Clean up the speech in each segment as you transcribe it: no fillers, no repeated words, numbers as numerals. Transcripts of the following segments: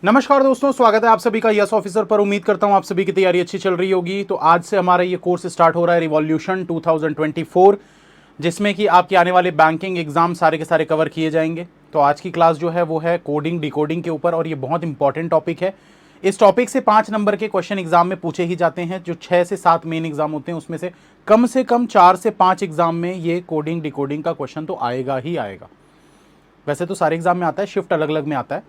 नमस्कार दोस्तों, स्वागत है आप सभी का यस ऑफिसर पर। उम्मीद करता हूं आप सभी की तैयारी अच्छी चल रही होगी। तो आज से हमारा ये कोर्स स्टार्ट हो रहा है रिवॉल्यूशन 2024, जिसमें कि आपके आने वाले बैंकिंग एग्जाम सारे के सारे कवर किए जाएंगे। तो आज की क्लास जो है वो है कोडिंग डिकोडिंग के ऊपर, और ये बहुत इंपॉर्टेंट टॉपिक है। इस टॉपिक से 5 नंबर के क्वेश्चन एग्जाम में पूछे ही जाते हैं। जो 6 से 7 मेन एग्जाम होते हैं उसमें से कम 4 से 5 एग्जाम में ये कोडिंग डिकोडिंग का क्वेश्चन तो आएगा ही आएगा। वैसे तो सारे एग्जाम में आता है, शिफ्ट अलग अलग में आता है,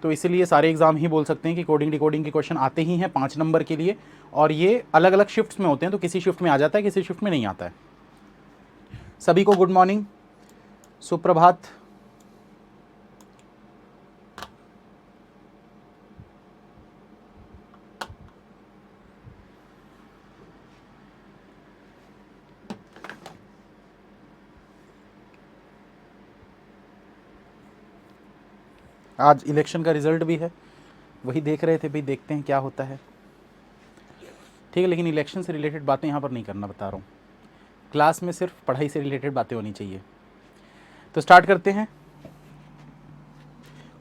तो इसीलिए सारे एग्जाम ही बोल सकते हैं कि कोडिंग डिकोडिंग के क्वेश्चन आते ही हैं 5 नंबर के लिए। और ये अलग अलग शिफ्ट्स में होते हैं, तो किसी शिफ्ट में आ जाता है, किसी शिफ्ट में नहीं आता है। सभी को गुड मॉर्निंग, सुप्रभात। आज इलेक्शन का रिजल्ट भी है, वही देख रहे थे भाई, देखते हैं क्या होता है। ठीक है, लेकिन इलेक्शन से रिलेटेड बातें यहाँ पर नहीं करना, बता रहा हूँ। क्लास में सिर्फ पढ़ाई से रिलेटेड बातें होनी चाहिए। तो स्टार्ट करते हैं।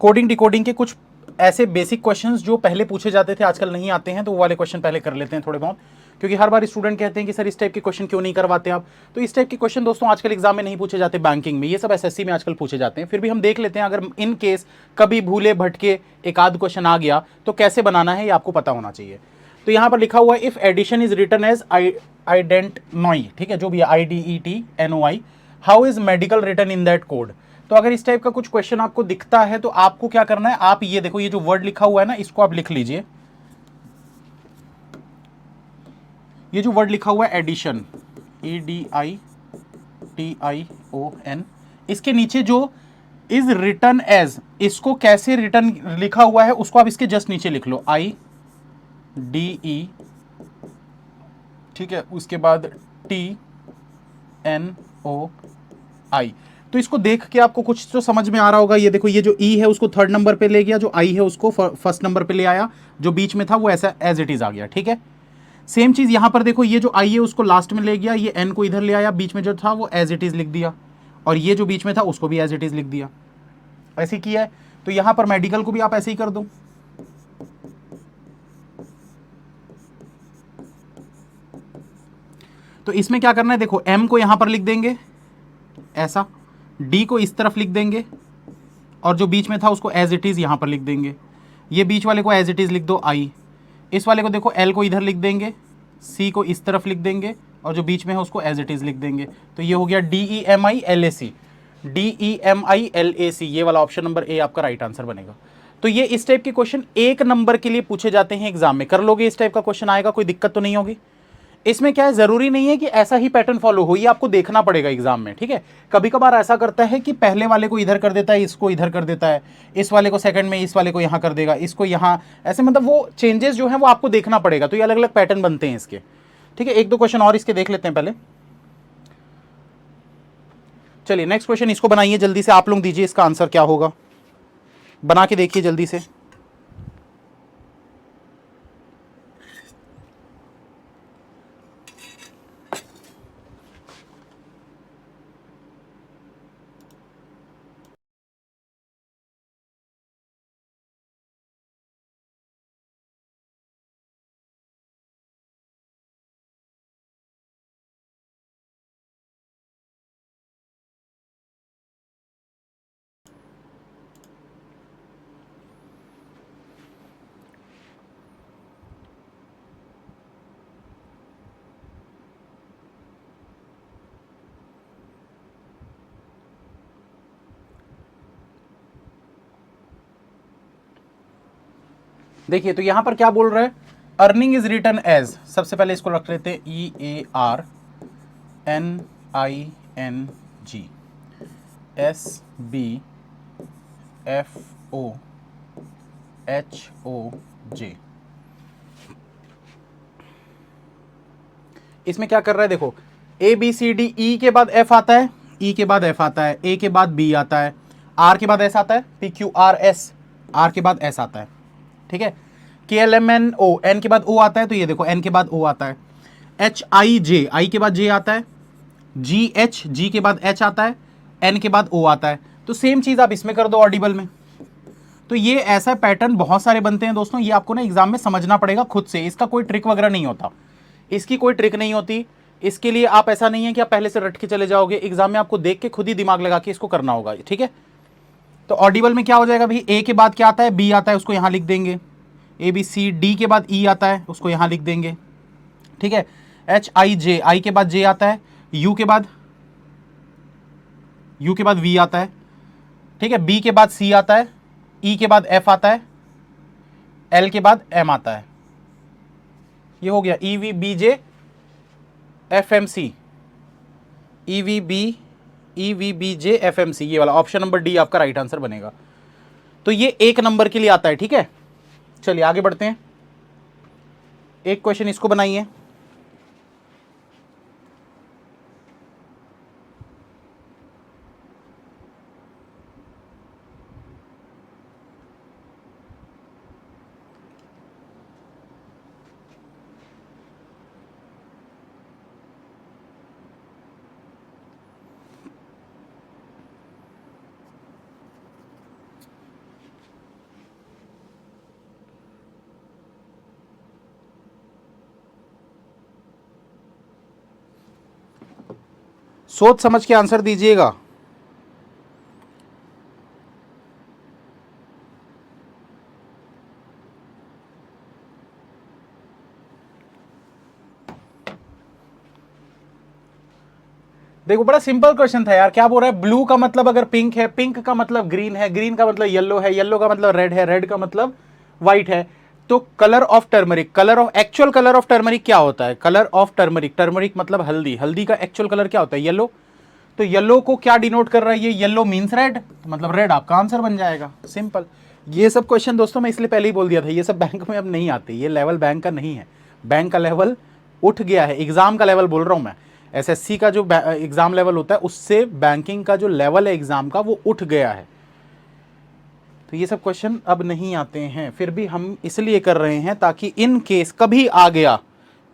कोडिंग डिकोडिंग के कुछ ऐसे बेसिक क्वेश्चंस जो पहले पूछे जाते थे, आजकल नहीं आते हैं, तो वो वाले क्वेश्चन पहले कर लेते हैं थोड़े बहुत। क्योंकि हर बार स्टूडेंट कहते हैं कि सर इस टाइप के क्वेश्चन क्यों नहीं करवाते आप। तो इस टाइप के क्वेश्चन दोस्तों आजकल एग्जाम में नहीं पूछे जाते, बैंकिंग में, ये सब एसएससी में आजकल पूछे जाते हैं। फिर भी हम देख लेते हैं, अगर इन केस कभी भूले भटके एक आध क्वेश्चन आ गया तो कैसे बनाना है ये आपको पता होना चाहिए। तो यहाँ पर लिखा हुआ है if addition is written as आइडेंटनोई, ठीक है, जो भी है IDETNOI, how is medical written in that code. तो अगर इस टाइप का कुछ क्वेश्चन आपको दिखता है तो आपको क्या करना है, आप ये देखो, ये जो वर्ड लिखा हुआ है ना, इसको आप लिख लीजिए। ये जो वर्ड लिखा हुआ है एडिशन, EDITION, इसके नीचे जो इज रिटन एज, इसको कैसे रिटन लिखा हुआ है उसको आप इसके जस्ट नीचे लिख लो, IDE, ठीक है, उसके बाद TNOI। तो इसको देख के आपको कुछ तो समझ में आ रहा होगा। ये देखो, ये जो E है उसको 3rd नंबर पे ले गया, जो I है उसको 1st नंबर पे ले आया, जो बीच में था वो ऐसा एज इट इज आ गया। ठीक है, सेम चीज यहां पर देखो, ये जो I है उसको लास्ट में ले गया, ये N को इधर ले आया, बीच में जो था वो एज इट इज लिख दिया, और ये जो बीच में था उसको भी एज इट इज लिख दिया। ऐसे किया है। तो यहां पर मेडिकल को भी आप ऐसे ही कर दो। तो इसमें क्या करना है, देखो M को यहां पर लिख देंगे ऐसा, D को इस तरफ लिख देंगे, और जो बीच में था उसको एज इट इज यहां पर लिख देंगे। ये बीच वाले को एज इट इज लिख दो I, इस वाले को देखो L को इधर लिख देंगे, C को इस तरफ लिख देंगे, और जो बीच में है उसको एज इट इज लिख देंगे। तो ये हो गया DEMILAC, DEMILAC, ये वाला ऑप्शन नंबर A आपका राइट आंसर बनेगा। तो ये इस टाइप के क्वेश्चन 1 नंबर के लिए पूछे जाते हैं एग्जाम में। कर लोगे, इस टाइप का क्वेश्चन आएगा, कोई दिक्कत तो नहीं होगी। इसमें क्या है, जरूरी नहीं है कि ऐसा ही पैटर्न फॉलो हो, ये आपको देखना पड़ेगा एग्जाम में। ठीक है, कभी कभार ऐसा करता है कि पहले वाले को इधर कर देता है, इसको इधर कर देता है, इस वाले को सेकंड में, इस वाले को यहां कर देगा, इसको यहां, ऐसे मतलब वो चेंजेस जो है वो आपको देखना पड़ेगा। तो ये अलग अलग पैटर्न बनते हैं इसके। ठीक है, 1-2 क्वेश्चन और इसके देख लेते हैं पहले। चलिए नेक्स्ट क्वेश्चन, इसको बनाइए जल्दी से, आप लोग दीजिए इसका आंसर क्या होगा, बना के देखिए जल्दी से। देखिए, तो यहां पर क्या बोल रहा है, अर्निंग इज रिटर्न एज, सबसे पहले इसको रख लेते हैं EARNING, इसमें क्या कर रहा है, देखो ABCDE के बाद F आता है, E के बाद F आता है, A के बाद B आता है, R के बाद S आता है, PQRS, R के बाद S आता है। ठीक है, KLMNO, N के बाद O आता है, तो ये देखो N के बाद O आता है, HIJ, I के बाद J आता है, GH, G के बाद H आता है, N के बाद O आता है। तो सेम चीज आप इसमें कर दो ऑडिबल में। तो ये ऐसा पैटर्न बहुत सारे बनते हैं दोस्तों, ये आपको ना एग्जाम में समझना पड़ेगा खुद से, इसका कोई ट्रिक वगैरह नहीं होता, इसकी कोई ट्रिक नहीं होती। इसके लिए आप ऐसा नहीं है कि आप पहले से रट के चले जाओगे, एग्जाम में आपको देख के खुद ही दिमाग लगा के इसको करना होगा, ठीक है। तो ऑडिबल में क्या हो जाएगा भाई, ए के बाद क्या आता है, बी आता है, उसको यहां लिख देंगे, ए बी सी, डी के बाद ई आता है, उसको यहां लिख देंगे, ठीक है। एच आई जे, आई के बाद जे आता है, यू के बाद वी आता है, ठीक है। बी के बाद सी आता है, ई के बाद एफ आता है, एल के बाद एम आता है। ये हो गया E V B J F M C, E V B J F M C, ये वाला ऑप्शन नंबर डी आपका राइट आंसर बनेगा। तो ये एक नंबर के लिए आता है, ठीक है। चलिए आगे बढ़ते हैं, एक क्वेश्चन इसको बनाइए। सोच समझ के आंसर दीजिएगा। देखो बड़ा सिंपल क्वेश्चन था यार, क्या बोल रहा है, ब्लू का मतलब अगर पिंक है, पिंक का मतलब ग्रीन है, ग्रीन का मतलब येलो है, येलो का मतलब रेड है, रेड का मतलब व्हाइट है। तो colour of turmeric, actual colour of turmeric क्या होता है, कलर ऑफ टर्मरिक, टर्मरिक मतलब हल्दी, हल्दी का एक्चुअल कलर क्या होता है, येलो। तो येलो को क्या डिनोट कर रहा है, ये येलो मीन्स रेड, मतलब रेड आपका आंसर बन जाएगा, सिंपल। ये सब क्वेश्चन दोस्तों मैं इसलिए पहले ही बोल दिया था, ये सब बैंक में अब नहीं आते, ये लेवल बैंक का नहीं है, बैंक का लेवल उठ गया है, एग्जाम का लेवल बोल रहा हूं मैं। एसएससी का जो एग्जाम लेवल होता है उससे बैंकिंग का जो लेवल है एग्जाम का वो उठ गया है। तो ये सब क्वेश्चन अब नहीं आते हैं, फिर भी हम इसलिए कर रहे हैं ताकि इन केस कभी आ गया,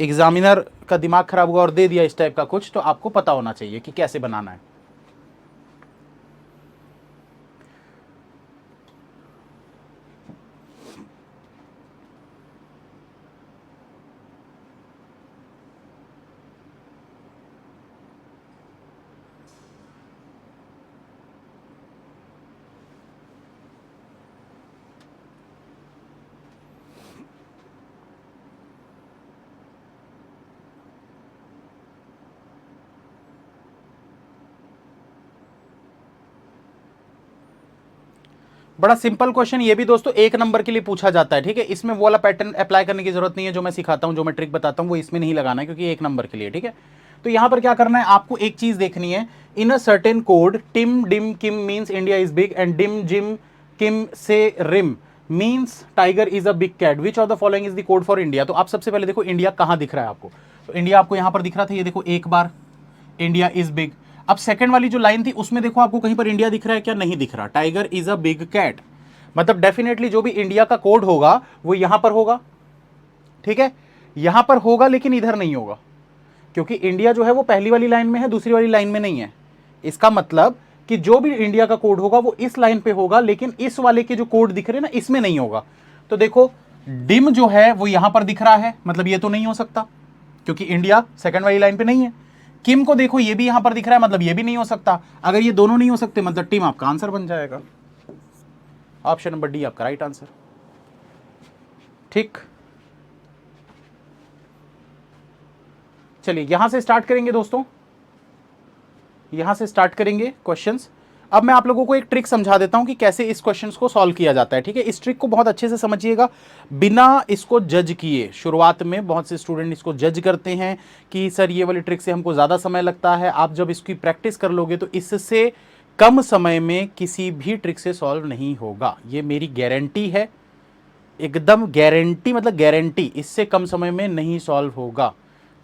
एग्जामिनर का दिमाग खराब हुआ और दे दिया इस टाइप का कुछ, तो आपको पता होना चाहिए कि कैसे बनाना है। बड़ा सिंपल क्वेश्चन ये भी दोस्तों एक नंबर के लिए पूछा जाता है, ठीक है। इसमें वो वाला पैटर्न अप्लाई करने की जरूरत नहीं है जो मैं सिखाता हूं, जो मैं ट्रिक बताता हूं वो इसमें नहीं लगाना है क्योंकि एक नंबर के लिए, ठीक है। तो यहां पर क्या करना है, आपको एक चीज देखनी है, in a certain code tim dim kim means India is big and dim jim kim से rim means tiger is a big cat, which of the following is the code for India. तो आप सबसे पहले देखो India कहां दिख रहा है आपको, तो इंडिया आपको यहां पर दिख रहा था, ये देखो एक बार इंडिया इज बिग। अब सेकंड वाली जो लाइन थी उसमें देखो आपको कहीं पर इंडिया दिख रहा है क्या, नहीं दिख रहा, tiger is a big cat, मतलब डेफिनेटली जो भी इंडिया का कोड होगा वो यहां पर होगा, ठीक है, यहां पर होगा लेकिन इधर नहीं होगा, क्योंकि इंडिया जो है वो पहली वाली लाइन में है, दूसरी वाली लाइन में नहीं है। इसका मतलब कि जो भी इंडिया का कोड होगा वो इस लाइन पे होगा, लेकिन इस वाले के जो कोड दिख रहे हैं ना इसमें नहीं होगा। तो देखो डिम जो है वो यहां पर दिख रहा है, मतलब ये तो नहीं हो सकता क्योंकि इंडिया सेकंड वाली लाइन पे नहीं है। किम को देखो ये भी यहां पर दिख रहा है, मतलब ये भी नहीं हो सकता। अगर ये दोनों नहीं हो सकते मतलब टीम आपका आंसर बन जाएगा, ऑप्शन नंबर डी आपका राइट आंसर, ठीक। चलिए यहां से स्टार्ट करेंगे दोस्तों, यहां से स्टार्ट करेंगे क्वेश्चंस। अब मैं आप लोगों को एक ट्रिक समझा देता हूं कि कैसे इस क्वेश्चंस को सॉल्व किया जाता है, ठीक है। इस ट्रिक को बहुत अच्छे से समझिएगा, बिना इसको जज किए। शुरुआत में बहुत से स्टूडेंट इसको जज करते हैं कि सर ये वाली ट्रिक से हमको ज़्यादा समय लगता है। आप जब इसकी प्रैक्टिस कर लोगे तो इससे कम समय में किसी भी ट्रिक से सॉल्व नहीं होगा, ये मेरी गारंटी है, एकदम गारंटी, मतलब गारंटी, इससे कम समय में नहीं सॉल्व होगा,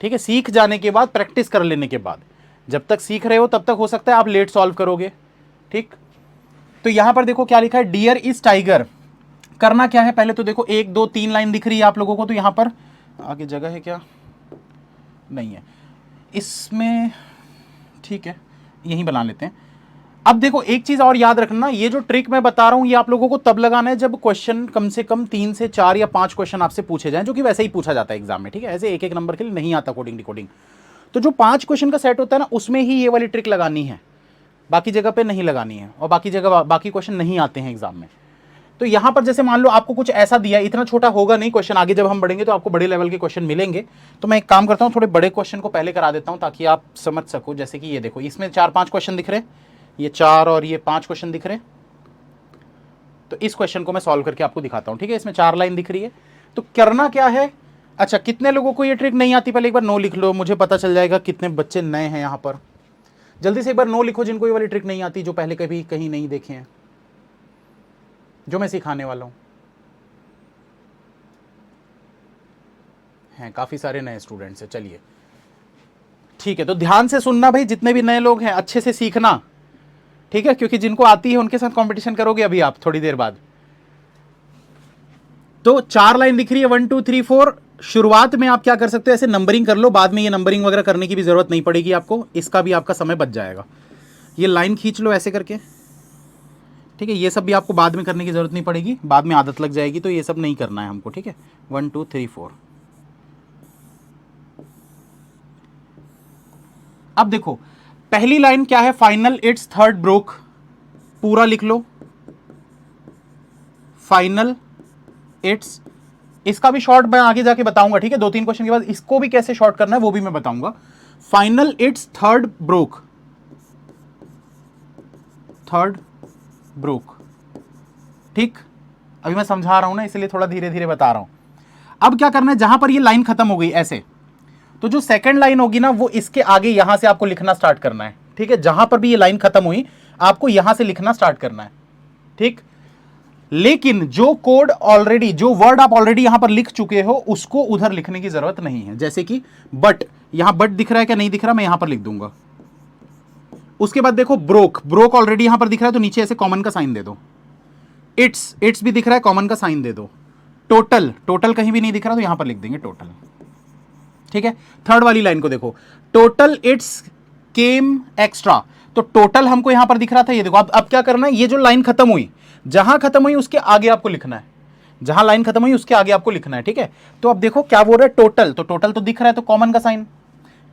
ठीक है। सीख जाने के बाद, प्रैक्टिस कर लेने के बाद, जब तक सीख रहे हो तब तक हो सकता है आप लेट सॉल्व करोगे, ठीक। तो यहां पर देखो क्या लिखा है, डियर इज टाइगर। करना क्या है, पहले तो देखो 1 2 3 लाइन दिख रही है आप लोगों को, तो यहां पर आगे जगह है क्या, नहीं है इसमें, ठीक है यहीं बना लेते हैं। अब देखो एक चीज और याद रखना, ये जो ट्रिक मैं बता रहा हूं ये आप लोगों को तब लगाना है जब क्वेश्चन कम से कम 3 से 4 या 5 क्वेश्चन आपसे पूछे जाएं, जो कि वैसे ही पूछा जाता है एग्जाम में, ठीक है। ऐसे एक एक नंबर के लिए नहीं आता कोडिंग डिकोडिंग। तो जो 5 क्वेश्चन का सेट होता है ना, उसमें ही ये वाली ट्रिक लगानी है, बाकी जगह पे नहीं लगानी है, और बाकी जगह बाकी क्वेश्चन नहीं आते हैं एग्जाम में। तो यहां पर जैसे मान लो आपको कुछ ऐसा दिया, इतना छोटा होगा नहीं क्वेश्चन, आगे जब हम बढ़ेंगे तो आपको बड़े लेवल के क्वेश्चन मिलेंगे। तो मैं एक काम करता हूं, थोड़े बड़े क्वेश्चन को पहले करा देता हूं ताकि आप समझ सको। जैसे कि ये देखो, इसमें 4-5 क्वेश्चन दिख रहे हैं, ये 4 और ये 5 क्वेश्चन दिख रहे हैं। तो इस क्वेश्चन को मैं सॉल्व करके आपको दिखाता हूं, ठीक है। इसमें 4 लाइन दिख रही है। तो करना क्या है, अच्छा कितने लोगों को ये ट्रिक नहीं आती, पहले एक बार नो लिख लो, मुझे पता चल जाएगा कितने बच्चे नए हैं यहाँ पर। जल्दी से एक बार नो लिखो जिनको ये वाली ट्रिक नहीं आती, जो पहले कभी कहीं नहीं देखे हैं, जो मैं सिखाने वाला हूं। हैं काफी सारे नए स्टूडेंट्स हैं, चलिए ठीक है। तो ध्यान से सुनना भाई, जितने भी नए लोग हैं अच्छे से सीखना, ठीक है, क्योंकि जिनको आती है उनके साथ कंपटीशन करोगे अभी आप थोड़ी देर बाद। तो 4 लाइन दिख रही है, 1 2 3 4। शुरुआत में आप क्या कर सकते हो, ऐसे नंबरिंग कर लो, बाद में ये नंबरिंग वगैरह करने की भी जरूरत नहीं पड़ेगी आपको, इसका भी आपका समय बच जाएगा। ये लाइन खींच लो ऐसे करके, ठीक है। ये सब भी आपको बाद में करने की जरूरत नहीं पड़ेगी, बाद में आदत लग जाएगी, तो ये सब नहीं करना है हमको, ठीक है। 1 2 3 4। अब देखो पहली लाइन क्या है, फाइनल इट्स थर्ड ब्रोक, पूरा लिख लो, फाइनल इट्स। इसका भी शॉर्ट मैं आगे जाके बताऊंगा, ठीक है। 2-3 क्वेश्चन के बाद इसको भी कैसे शॉर्ट करना है वो भी मैं बताऊंगा। Final it's third broke, third broke, ठीक। अभी मैं समझा रहा हूं ना, इसलिए थोड़ा धीरे धीरे बता रहा हूं। अब क्या करना है, जहां पर ये लाइन खत्म हो गई ऐसे, तो जो सेकंड लाइन होगी ना, वो इसके आगे यहां से आपको लिखना स्टार्ट करना है, ठीक है। जहां पर भी ये लाइन खत्म हुई आपको यहां से लिखना स्टार्ट करना है, ठीक। लेकिन जो कोड ऑलरेडी, जो वर्ड आप ऑलरेडी यहां पर लिख चुके हो, उसको उधर लिखने की जरूरत नहीं है। जैसे कि बट, यहां बट दिख रहा है क्या, नहीं दिख रहा, मैं यहां पर लिख दूंगा। उसके बाद देखो ब्रोक, ब्रोक ऑलरेडी यहां पर दिख रहा है, तो नीचे ऐसे कॉमन का साइन दे दो। इट्स, इट्स भी दिख रहा है, कॉमन का साइन दे दो। टोटल, टोटल कहीं भी नहीं दिख रहा, तो यहां पर लिख देंगे टोटल, ठीक है। थर्ड वाली लाइन को देखो, टोटल इट्स केम एक्स्ट्रा, तो टोटल हमको यहां पर दिख रहा था, ये देखो। अब क्या करना है, ये जो लाइन खत्म हुई, जहां खत्म हुई उसके आगे आपको लिखना है, जहां लाइन खत्म हुई उसके आगे आपको लिखना है, ठीक है। तो अब देखो क्या बोल रहा है, टोटल, तो टोटल तो दिख रहा है, तो कॉमन का साइन।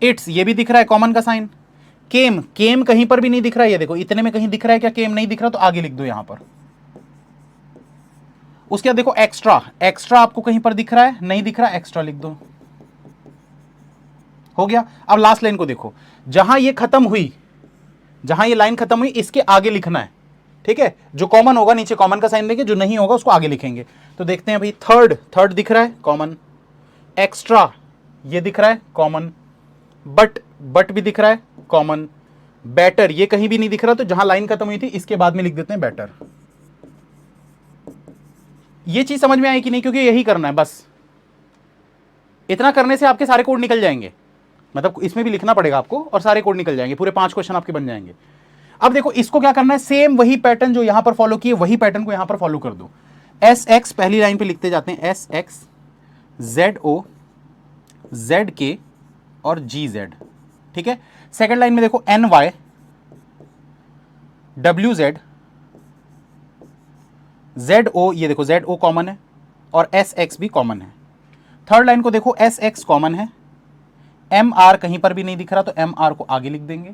इट्स, ये भी दिख रहा है, कॉमन का साइन। केम, केम कहीं पर भी नहीं दिख रहा है, ये देखो इतने में कहीं दिख रहा है क्या, केम नहीं दिख रहा, तो आगे लिख दो यहां पर। उसके बाद देखो एक्स्ट्रा, एक्स्ट्रा आपको कहीं पर दिख रहा है, नहीं दिख रहा, एक्स्ट्रा लिख दो, हो गया। अब लास्ट लाइन को देखो, जहां ये खत्म हुई, जहां ये लाइन खत्म हुई, इसके आगे लिखना है, ठीक है। जो कॉमन होगा नीचे कॉमन का साइन देंगे, जो नहीं होगा उसको आगे लिखेंगे। तो देखते हैं भाई, थर्ड, थर्ड दिख रहा है, कॉमन। एक्स्ट्रा ये दिख रहा है, कॉमन। बट, बट भी दिख रहा है, कॉमन। बेटर ये कहीं भी नहीं दिख रहा, तो जहां लाइन खत्म हुई थी इसके बाद में लिख देते हैं बेटर। ये चीज समझ में आई कि नहीं, क्योंकि यही करना है बस। इतना करने से आपके सारे कोड निकल जाएंगे, मतलब इसमें भी लिखना पड़ेगा आपको, और सारे कोड निकल जाएंगे, पूरे 5 क्वेश्चन आपके बन जाएंगे। अब देखो इसको क्या करना है, सेम वही पैटर्न जो यहां पर फॉलो किए, वही पैटर्न को यहां पर फॉलो कर दो। एस एक्स पहली लाइन पे लिखते जाते हैं, S X, Z O, Z K और जी जेड, ठीक है। सेकेंड लाइन में देखो N Y, W Z, Z O, ये देखो जेड ओ कॉमन है और एस एक्स भी कॉमन है। थर्ड लाइन को देखो, एस एक्स कॉमन है, एम आर कहीं पर भी नहीं दिख रहा, तो एम आर को आगे लिख देंगे।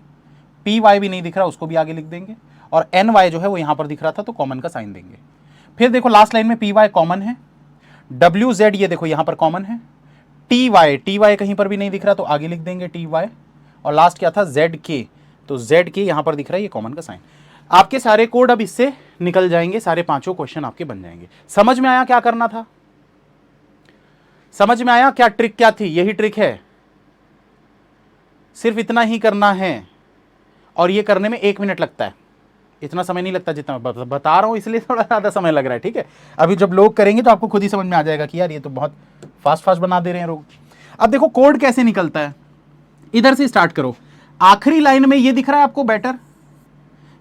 पी वाई भी नहीं दिख रहा, उसको भी आगे लिख देंगे। और एन वाई जो है वो यहां पर दिख रहा था, तो कॉमन का साइन देंगे। फिर देखो लास्ट लाइन में पी वाई कॉमन है, डब्ल्यू जेड ये देखो यहां पर कॉमन है, टी वाई कहीं पर भी नहीं दिख रहा, तो आगे लिख देंगे टी वाई। और लास्ट क्या था, जेड के, तो जेड के यहां पर दिख रहा है, ये कॉमन का साइन। आपके सारे कोड अब इससे निकल जाएंगे, सारे 5 क्वेश्चन आपके बन जाएंगे। समझ में आया क्या करना था, समझ में आया क्या ट्रिक क्या थी, यही ट्रिक है, सिर्फ इतना ही करना है। और ये करने में 1 मिनट लगता है, इतना समय नहीं लगता जितना बता रहा हूं, इसलिए थोड़ा ज़्यादा समय लग रहा है, ठीक है। अभी जब लोग करेंगे तो आपको खुद ही समझ में आ जाएगा कि यार ये तो बहुत फास्ट फास्ट बना दे रहे हैं लोग। अब देखो कोड कैसे निकलता है, इधर से स्टार्ट करो। आखिरी लाइन में ये दिख रहा है आपको बेटर,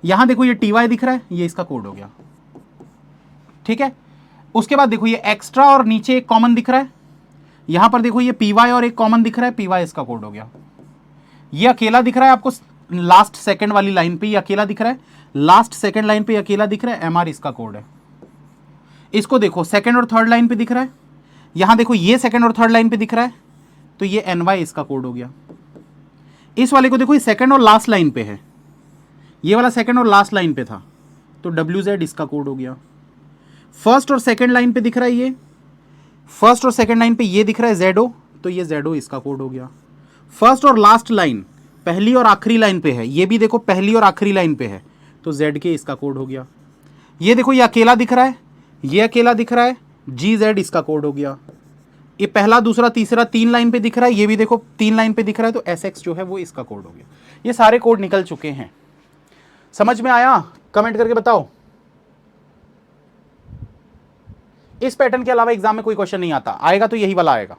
यहां देखो ये टी वाई दिख रहा है, ये इसका कोड हो गया, ठीक है। उसके बाद देखो ये एक्स्ट्रा और नीचे एक कॉमन दिख रहा है, यहां पर देखो ये पी वाई और एक कॉमन दिख रहा है, पी वाई इसका कोड हो गया। ये अकेला दिख रहा है आपको लास्ट सेकंड वाली लाइन पे ये अकेला दिख रहा है, लास्ट सेकंड लाइन पे अकेला दिख रहा है, एमआर इसका कोड है। इसको देखो सेकंड और थर्ड लाइन पे दिख रहा है, यहां देखो ये सेकंड और थर्ड लाइन पे दिख रहा है, तो ये एनवाई इसका कोड हो गया। इस वाले को देखो ये सेकंड और लास्ट लाइन पे है, ये वाला सेकंड और लास्ट लाइन पे था, तो डब्ल्यू जेड इसका कोड हो गया। फर्स्ट और सेकंड लाइन पे दिख रहा है, ये फर्स्ट और सेकंड लाइन पे ये दिख रहा है जेडो, तो ये जेडो इसका कोड हो गया। फर्स्ट और लास्ट लाइन पहली और आखिरी लाइन पे है, ये भी देखो पहली और आखिरी लाइन पे है, तो जेड के इसका कोड हो गया। ये देखो ये अकेला दिख रहा है, ये अकेला दिख रहा है, जी जेड इसका कोड हो गया। ये पहला दूसरा तीसरा तीन लाइन पे दिख रहा है, ये भी देखो तीन लाइन पे दिख रहा है, तो एस एक्स जो है वो इसका कोड हो गया। ये सारे कोड निकल चुके हैं। समझ में आया? कमेंट करके बताओ। इस पैटर्न के अलावा एग्जाम में कोई क्वेश्चन नहीं आता, आएगा तो यही वाला आएगा,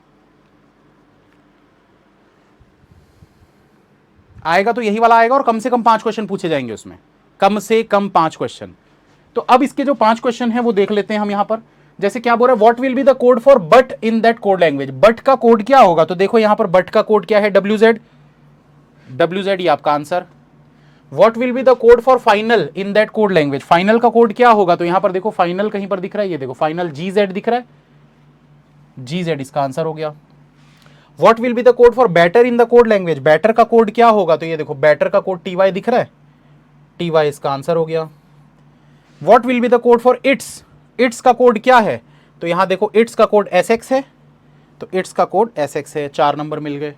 आएगा तो यही वाला आएगा, और कम से कम 5 क्वेश्चन पूछे जाएंगे उसमें, कम से कम 5 क्वेश्चन। तो अब इसके जो 5 क्वेश्चन है वो देख लेते हैं हम यहां पर। जैसे क्या बोल रहा है, what will be the code for but in that code language. But का कोड क्या होगा, तो देखो यहां पर बट का कोड क्या है, डब्ल्यू जेड, डब्ल्यू जेड ये आपका answer. What will be the code for final in that code language, final का कोड क्या होगा, तो यहां पर देखो फाइनल कहीं पर दिख रहा है, ये देखो फाइनल जी जेड दिख रहा है, जी जेड इसका आंसर हो गया। What will be the code for batter in the code language, batter का कोड क्या होगा, तो ये देखो बैटर का कोड टी वाई दिख रहा है, टी वाई इसका आंसर हो गया। What will be the code for its, it's का कोड क्या है, तो यहां देखो इट्स का कोड एस एक्स है, तो इट्स का कोड एस एक्स है। 4 नंबर मिल गए।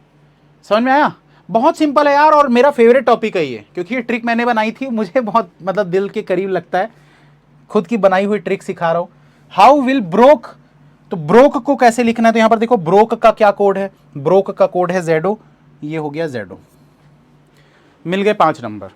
समझ में आया? बहुत सिंपल है यार, और मेरा फेवरेट टॉपिक है ये, क्योंकि ये ट्रिक मैंने बनाई थी, मुझे बहुत मतलब दिल के करीब लगता है, खुद की बनाई हुई ट्रिक सिखा रहा हूं। हाउ विल ब्रोक, तो ब्रोक को कैसे लिखना है, तो यहां पर देखो ब्रोक का क्या कोड है, ब्रोक का कोड है जेडो, ये हो गया जेडो। मिल गए 5 नंबर।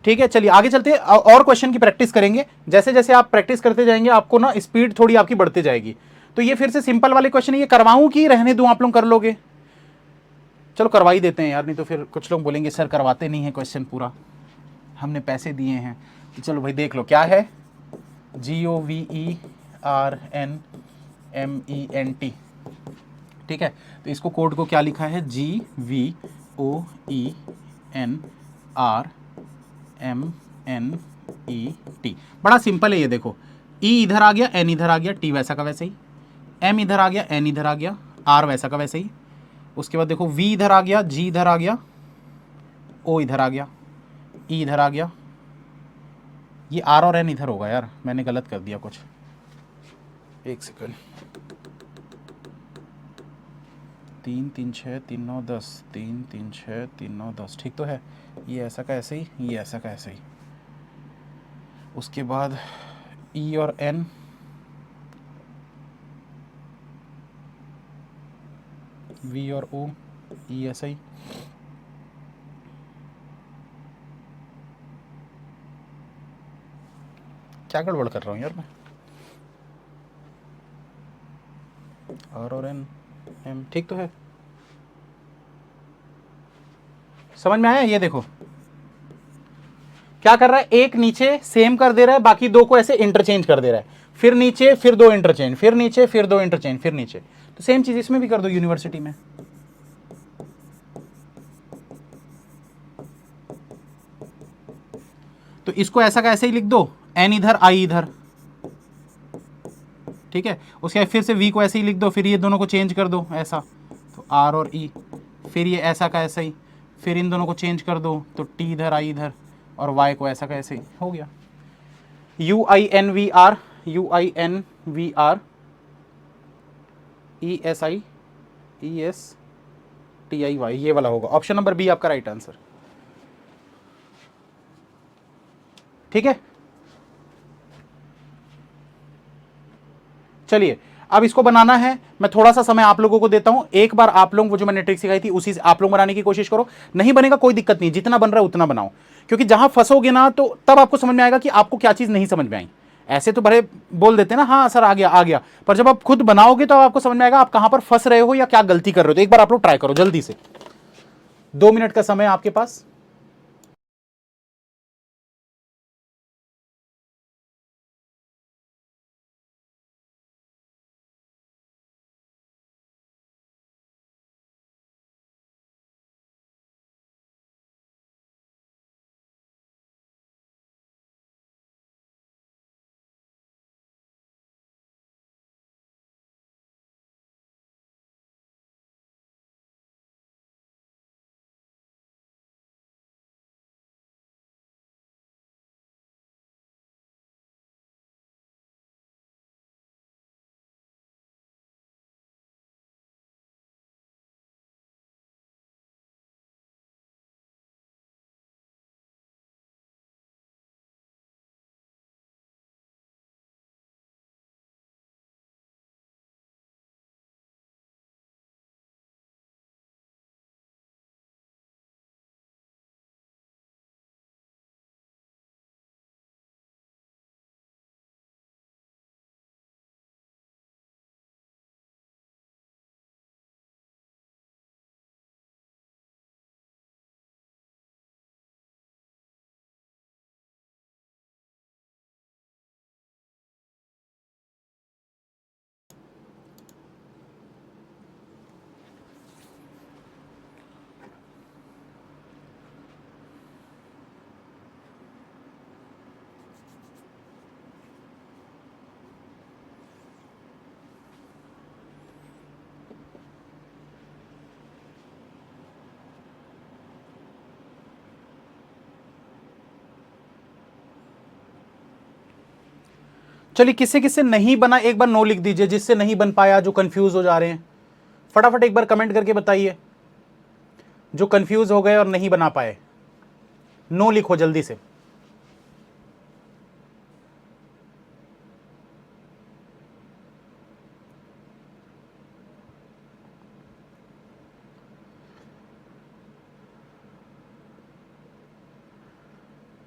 ठीक है, चलिए आगे चलते हैं और क्वेश्चन की प्रैक्टिस करेंगे। जैसे जैसे आप प्रैक्टिस करते जाएंगे आपको ना स्पीड थोड़ी आपकी बढ़ती जाएगी। तो ये फिर से सिंपल वाले क्वेश्चन, ये करवाऊं कि रहने दूं, आप लोग कर लोगे? चलो करवा ही देते हैं यार, नहीं तो फिर कुछ लोग बोलेंगे सर करवाते नहीं है क्वेश्चन पूरा, हमने पैसे दिए हैं। तो चलो भाई देख लो क्या है, GOVERNMENT, ठीक है। तो इसको कोड को क्या लिखा है, GVOENRMNET। बड़ा सिंपल है ये, देखो ई इधर आ गया, एन इधर आ गया, टी वैसा का वैसे ही, एम इधर आ गया, एन इधर आ गया, आर वैसा का वैसे ही। उसके बाद देखो वी इधर आ गया, जी इधर आ गया, ओ इधर आ गया, ई इधर आ गया, ये आर और एन इधर होगा यार, मैंने गलत कर दिया कुछ, एक सेकंड। 3 3 6 3 9 10, 3 3 6 3 9 10, ठीक तो है। ये ऐसा का ऐसे ही, ये ऐसा का ऐसे ही। उसके बाद ई और एन, वी और ओ, ई ऐसा ही। क्या गड़बड़ कर रहा हूँ यार मैं, आर और एन, एम, ठीक तो है। समझ में आया? ये देखो क्या कर रहा है, एक नीचे सेम कर दे रहा है, बाकी दो को ऐसे इंटरचेंज कर दे रहा है, फिर नीचे फिर दो इंटरचेंज, फिर नीचे फिर दो इंटरचेंज, फिर नीचे। तो सेम चीज इसमें भी कर दो यूनिवर्सिटी में। तो इसको ऐसा का ऐसे ही लिख दो, एन इधर आई इधर, ठीक है। उसके बाद फिर से वी को ऐसे ही लिख दो, फिर ये दोनों को चेंज कर दो ऐसा, तो आर और ई, फिर ये ऐसा का ऐसा ही, फिर इन दोनों को चेंज कर दो, तो टी इधर आई इधर, और वाई को ऐसा का ऐसे ही, हो गया। UINVR, UINVR, ESIESTIY, ये वाला होगा। ऑप्शन नंबर बी आपका राइट आंसर, ठीक है। चलिए अब इसको बनाना है, मैं थोड़ा सा समय आप लोगों को देता हूं, एक बार आप लोग वो जो मैंने ट्रिक सिखाई थी उसी से आप लोग बनाने की कोशिश करो। नहीं बनेगा कोई दिक्कत नहीं, जितना बन रहा है उतना बनाओ, क्योंकि जहां फंसोगे ना तो तब आपको समझ में आएगा कि आपको क्या चीज नहीं समझ में आई। ऐसे तो बड़े बोल देते ना, हाँ सर आ गया आ गया, पर जब आप खुद बनाओगे तो आपको समझ में आएगा आप कहां पर फंस रहे हो या क्या गलती कर रहे हो। तो एक बार आप लोग ट्राई करो जल्दी से, 2 मिनट का समय आपके पास। चलिए किससे किससे नहीं बना एक बार नो लिख दीजिए, जिससे नहीं बन पाया, जो कंफ्यूज हो जा रहे हैं फटाफट एक बार कमेंट करके बताइए, जो कंफ्यूज हो गए और नहीं बना पाए नो लिखो जल्दी से।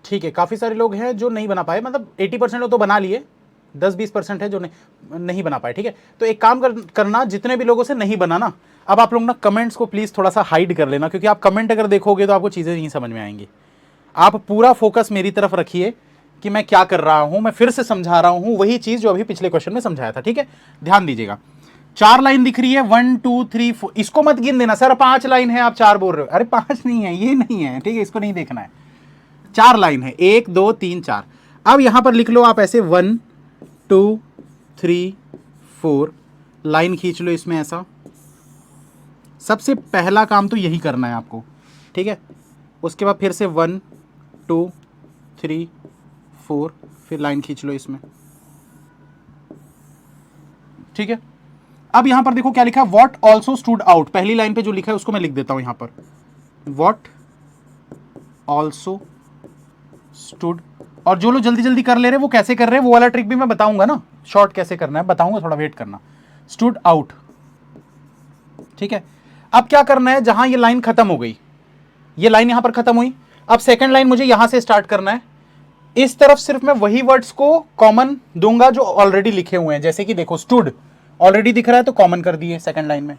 ठीक है, काफ़ी सारे लोग हैं जो नहीं बना पाए, मतलब 80% तो बना लिए, 10-20% है जो नहीं बना पाए। ठीक है, तो एक काम करना, जितने भी लोगों से नहीं बना ना, अब आप लोग ना कमेंट्स को प्लीज़ थोड़ा सा हाइड कर लेना, क्योंकि आप कमेंट अगर देखोगे तो आपको चीज़ें नहीं समझ में आएंगी। आप पूरा फोकस मेरी तरफ रखिए कि मैं क्या कर रहा हूं, मैं फिर से समझा रहा हूं वही चीज़ जो अभी पिछले क्वेश्चन में समझाया था। ठीक है, ध्यान दीजिएगा। 4 लाइन दिख रही है, 1 2 3 4, इसको मत गिन देना सर 5 लाइन है आप 4 बोल रहे हो, अरे 5 नहीं है, ये नहीं है। ठीक है, इसको नहीं देखना है, 4 लाइन है, 1 2 3 4। अब यहां पर लिख लो आप ऐसे 1 2 3 4, लाइन खींच लो इसमें ऐसा। सबसे पहला काम तो यही करना है आपको। ठीक है, उसके बाद फिर से 1 2 3 4, फिर लाइन खींच लो इसमें। ठीक है, अब यहां पर देखो क्या लिखा है, वॉट ऑल्सो स्टूड आउट। पहली लाइन पे जो लिखा है उसको मैं लिख देता हूं यहां पर, वॉट ऑल्सो स्टूड। और जो लोग जल्दी जल्दी कर ले रहे हैं वो कैसे कर रहे हैं वो वाला ट्रिक भी मैं बताऊंगा ना, शॉर्ट कैसे करना है बताऊंगा, थोड़ा वेट करना। Stood out. ठीक है, अब क्या करना है, जहां ये लाइन खत्म हो गई, ये लाइन यहां पर खत्म हुई, अब सेकंड लाइन मुझे यहां से स्टार्ट करना है। इस तरफ सिर्फ मैं वही वर्ड्स को कॉमन दूंगा जो ऑलरेडी लिखे हुए हैं, जैसे कि देखो स्टूड ऑलरेडी दिख रहा है तो कॉमन कर दिए सेकंड लाइन में।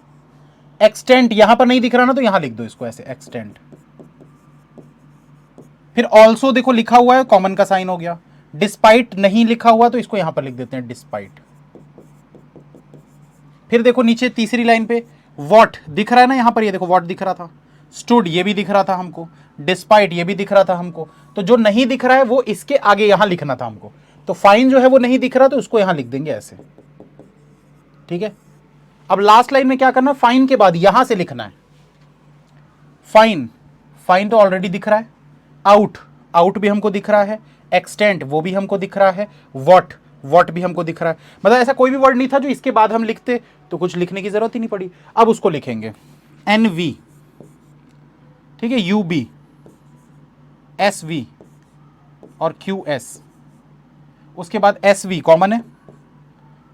एक्सटेंट यहां पर नहीं दिख रहा ना, तो यहां लिख दो इसको ऐसे, एक्सटेंट। फिर ऑल्सो देखो लिखा हुआ है, कॉमन का साइन हो गया। डिस्पाइट नहीं लिखा हुआ तो इसको यहां पर लिख देते हैं, डिस्पाइट। फिर देखो नीचे तीसरी लाइन पे वॉट दिख रहा है ना, यहां पर ये देखो वॉट दिख रहा था, स्टूड ये भी दिख रहा था हमको, डिस्पाइट ये भी दिख रहा था हमको। तो जो नहीं दिख रहा है वो इसके आगे यहां लिखना था हमको, तो फाइन जो है वो नहीं दिख रहा तो उसको यहां लिख देंगे ऐसे। ठीक है, अब लास्ट लाइन में क्या करना, फाइन के बाद यहां से लिखना है फाइन। फाइन तो ऑलरेडी दिख रहा है, आउट आउट भी हमको दिख रहा है, एक्सटेंट वो भी हमको दिख रहा है, वॉट वॉट भी हमको दिख रहा है। मतलब ऐसा कोई भी वर्ड नहीं था जो इसके बाद हम लिखते तो कुछ लिखने की जरूरत ही नहीं पड़ी। अब उसको लिखेंगे एन वी, ठीक है, यू बी, एस वी और क्यू एस। उसके बाद एस वी कॉमन है,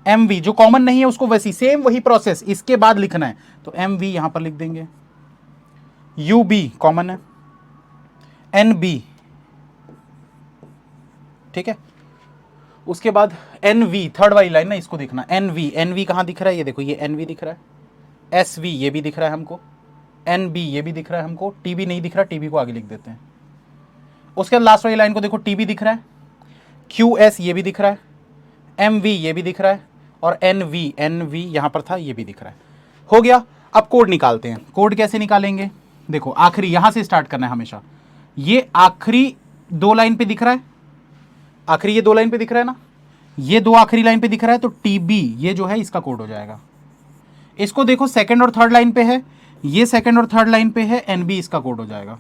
एम वी जो कॉमन नहीं है उसको वैसी सेम वही प्रोसेस इसके बाद लिखना है, तो एम वी यहां पर लिख देंगे। यू बी कॉमन है, एन बी, ठीक है। उसके बाद एन वी, थर्ड वाली लाइन ना, इसको देखना, एन वी कहां दिख रहा है, ये देखो ये एन वी दिख रहा है, एस वी ये भी दिख रहा है हमको, एन बी ये भी दिख रहा है हमको, टी बी नहीं दिख रहा, टी बी को आगे लिख देते हैं। उसके बाद लास्ट वाली लाइन को देखो, टी बी दिख रहा है, क्यू एस ये भी दिख रहा है, एम वी ये भी दिख रहा है, और एन वी यहां पर था ये भी दिख रहा है। हो गया, अब कोड निकालते हैं। कोड कैसे निकालेंगे, देखो आखिरी यहां से स्टार्ट करना है हमेशा। ये आखिरी 2 लाइन पे दिख रहा है, आखिरी ये 2 लाइन पे दिख रहा है ना, ये 2 आखिरी लाइन पे दिख रहा है, तो टीबी ये जो है इसका कोड हो जाएगा। इसको देखो सेकंड और थर्ड लाइन पे है, ये सेकंड और थर्ड लाइन पे है, एनबी इसका कोड हो जाएगा।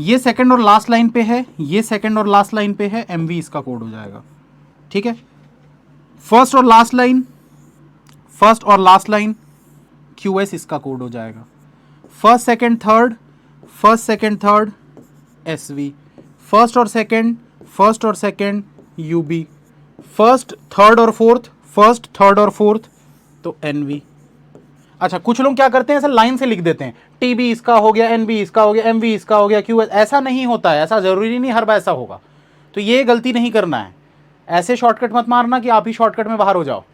ये सेकंड और लास्ट लाइन पे है, ये सेकंड और लास्ट लाइन पे है, एमवी इसका कोड हो जाएगा। ठीक है, फर्स्ट और लास्ट लाइन, फर्स्ट और लास्ट लाइन क्यूएस इसका कोड हो जाएगा। First second third, first second third SV, first और सेकंड यूबी, फर्स्ट थर्ड और फोर्थ, फर्स्ट थर्ड और फोर्थ तो एनवी। अच्छा, कुछ लोग क्या करते हैं ऐसा लाइन से लिख देते हैं, टीबी इसका हो गया, एनबी इसका हो गया, एमवी इसका हो गया, क्यूएस। ऐसा नहीं होता है, ऐसा जरूरी नहीं हर बार ऐसा होगा, तो ये गलती नहीं करना है। ऐसे शॉर्टकट मत मारना कि आप ही शॉर्टकट में बाहर हो जाओ।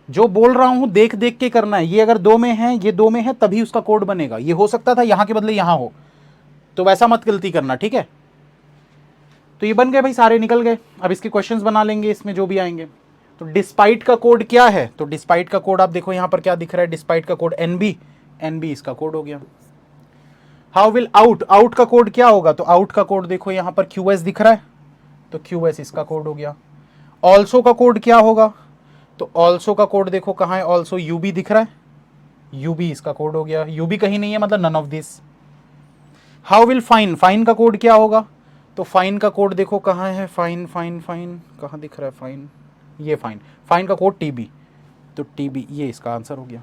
जो बोल रहा हूं देख देख के करना है। ये अगर 2 में है, ये 2 में है, तभी उसका कोड बनेगा। ये हो सकता था यहां के बदले यहां हो, तो वैसा मत गलती करना, ठीक है। तो ये बन गए भाई, सारे निकल गए। अब इसके क्वेश्चंस बना लेंगे इसमें जो भी आएंगे। तो डिस्पाइट का कोड क्या है, तो डिस्पाइट का कोड आप देखो यहां पर क्या दिख रहा है, डिस्पाइट का कोड एनबी, एनबी इसका कोड हो गया। हाउ विल आउट, आउट का कोड क्या होगा, तो आउट का कोड देखो यहां पर क्यूएस दिख रहा है, तो क्यूएस इसका कोड हो गया। ऑल्सो का कोड क्या होगा, तो ऑल्सो का कोड देखो कहां है, ऑल्सो यूबी दिख रहा है, यूबी इसका कोड हो गया। यूबी कहीं नहीं है, मतलब none of this. How will fine, fine का कोड क्या होगा, तो फाइन का कोड देखो कहां है, फाइन फाइन फाइन कहां दिख रहा है, फाइन ये फाइन, फाइन का कोड टीबी, तो टीबी ये इसका आंसर हो गया।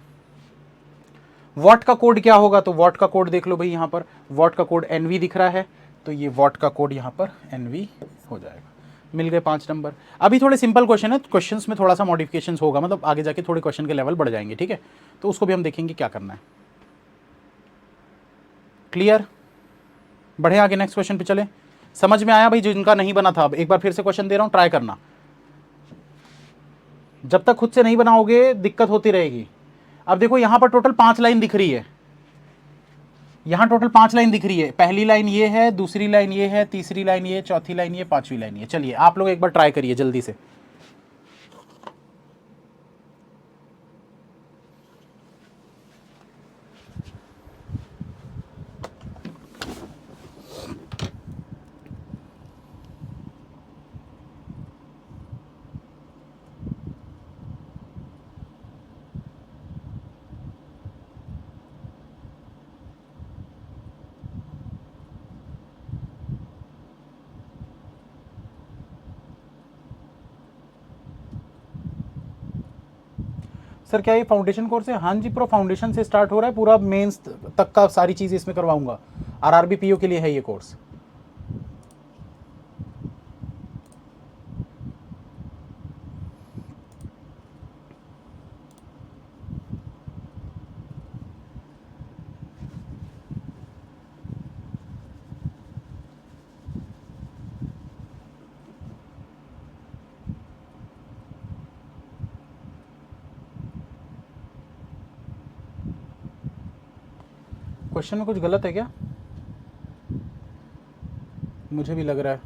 वॉट का कोड क्या होगा, तो वॉट का कोड देख लो भाई, यहाँ पर वॉट का कोड एनवी दिख रहा है, तो ये वॉट का कोड यहाँ पर एनवी हो जाएगा। मिल गए 5 नंबर। अभी थोड़े सिंपल क्वेश्चन है, क्वेश्चंस में थोड़ा सा मॉडिफिकेशन होगा, मतलब आगे जाके थोड़े क्वेश्चन के लेवल बढ़ जाएंगे, ठीक है, तो उसको भी हम देखेंगे क्या करना है। क्लियर, बढ़े आगे, नेक्स्ट क्वेश्चन पे चले। समझ में आया भाई, जिनका नहीं बना था, अब एक बार फिर से क्वेश्चन दे रहा हूं, ट्राई करना। जब तक खुद से नहीं बनाओगे दिक्कत होती रहेगी। अब देखो यहां पर टोटल 5 लाइन दिख रही है, यहां टोटल 5 लाइन दिख रही है। पहली लाइन ये है, दूसरी लाइन ये है, तीसरी लाइन ये, चौथी लाइन ये, पांचवी लाइन ये। चलिए आप लोग एक बार ट्राई करिए जल्दी से। सर क्या ये फाउंडेशन कोर्स है? हाँ जी, प्रो फाउंडेशन से स्टार्ट हो रहा है, पूरा मेंस तक का सारी चीज़ इसमें करवाऊंगा। आरआरबी पीओ के लिए है ये कोर्स। क्वेश्चन में कुछ गलत है क्या? मुझे भी लग रहा है।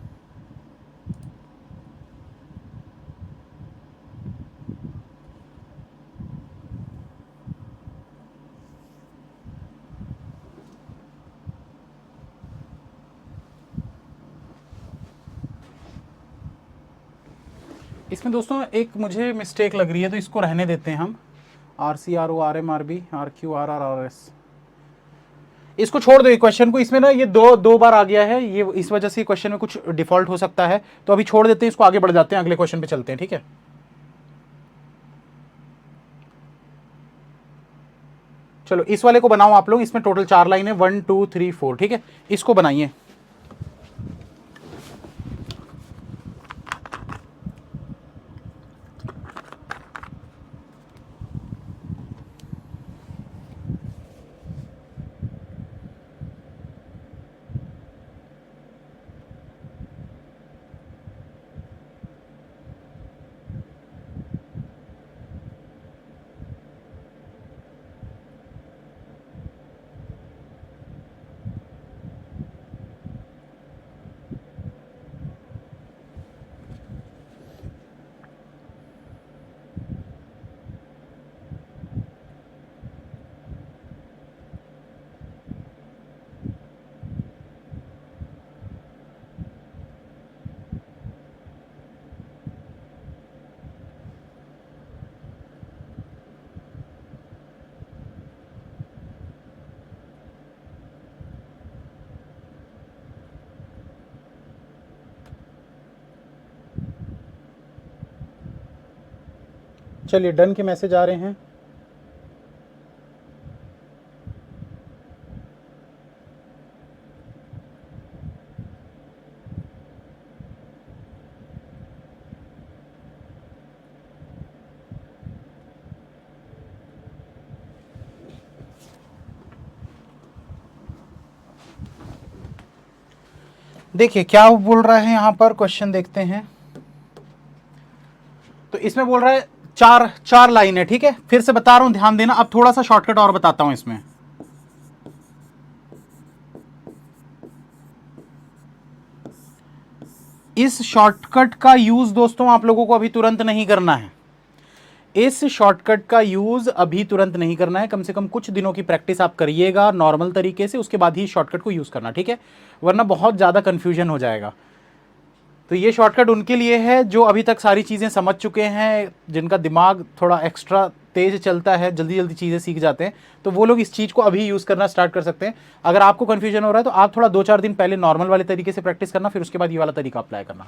इसमें दोस्तों एक मुझे मिस्टेक लग रही है, तो इसको रहने देते हैं हम। R C R O R M R B R Q R R R S, इसको छोड़ दो ये क्वेश्चन को। इसमें ना ये दो बार आ गया है, ये इस वजह से क्वेश्चन में कुछ डिफॉल्ट हो सकता है, तो अभी छोड़ देते हैं इसको, आगे बढ़ जाते हैं, अगले क्वेश्चन पे चलते हैं, ठीक है। चलो इस वाले को बनाओ आप लोग, इसमें टोटल 4 लाइन है, 1 2 3 4, ठीक है, इसको बनाइए। चलिए डन के मैसेज आ रहे हैं। देखिए क्या बोल रहा है यहां पर, क्वेश्चन देखते हैं। तो इसमें बोल रहा है चार लाइन है, ठीक है, फिर से बता रहा हूं, ध्यान देना। अब थोड़ा सा शॉर्टकट और बताता हूं इसमें। इस शॉर्टकट का यूज दोस्तों आप लोगों को अभी तुरंत नहीं करना है, इस शॉर्टकट का यूज अभी तुरंत नहीं करना है, कम से कम कुछ दिनों की प्रैक्टिस आप करिएगा नॉर्मल तरीके से, उसके बाद ही शॉर्टकट को यूज करना, ठीक है, वरना बहुत ज्यादा कंफ्यूजन हो जाएगा। तो ये शॉर्टकट उनके लिए है जो अभी तक सारी चीज़ें समझ चुके हैं, जिनका दिमाग थोड़ा एक्स्ट्रा तेज चलता है, जल्दी जल्दी चीज़ें सीख जाते हैं, तो वो लोग इस चीज़ को अभी यूज़ करना स्टार्ट कर सकते हैं। अगर आपको कन्फ्यूजन हो रहा है तो आप थोड़ा 2-4 दिन पहले नॉर्मल वाले तरीके से प्रैक्टिस करना, फिर उसके बाद ये वाला तरीका अप्लाई करना।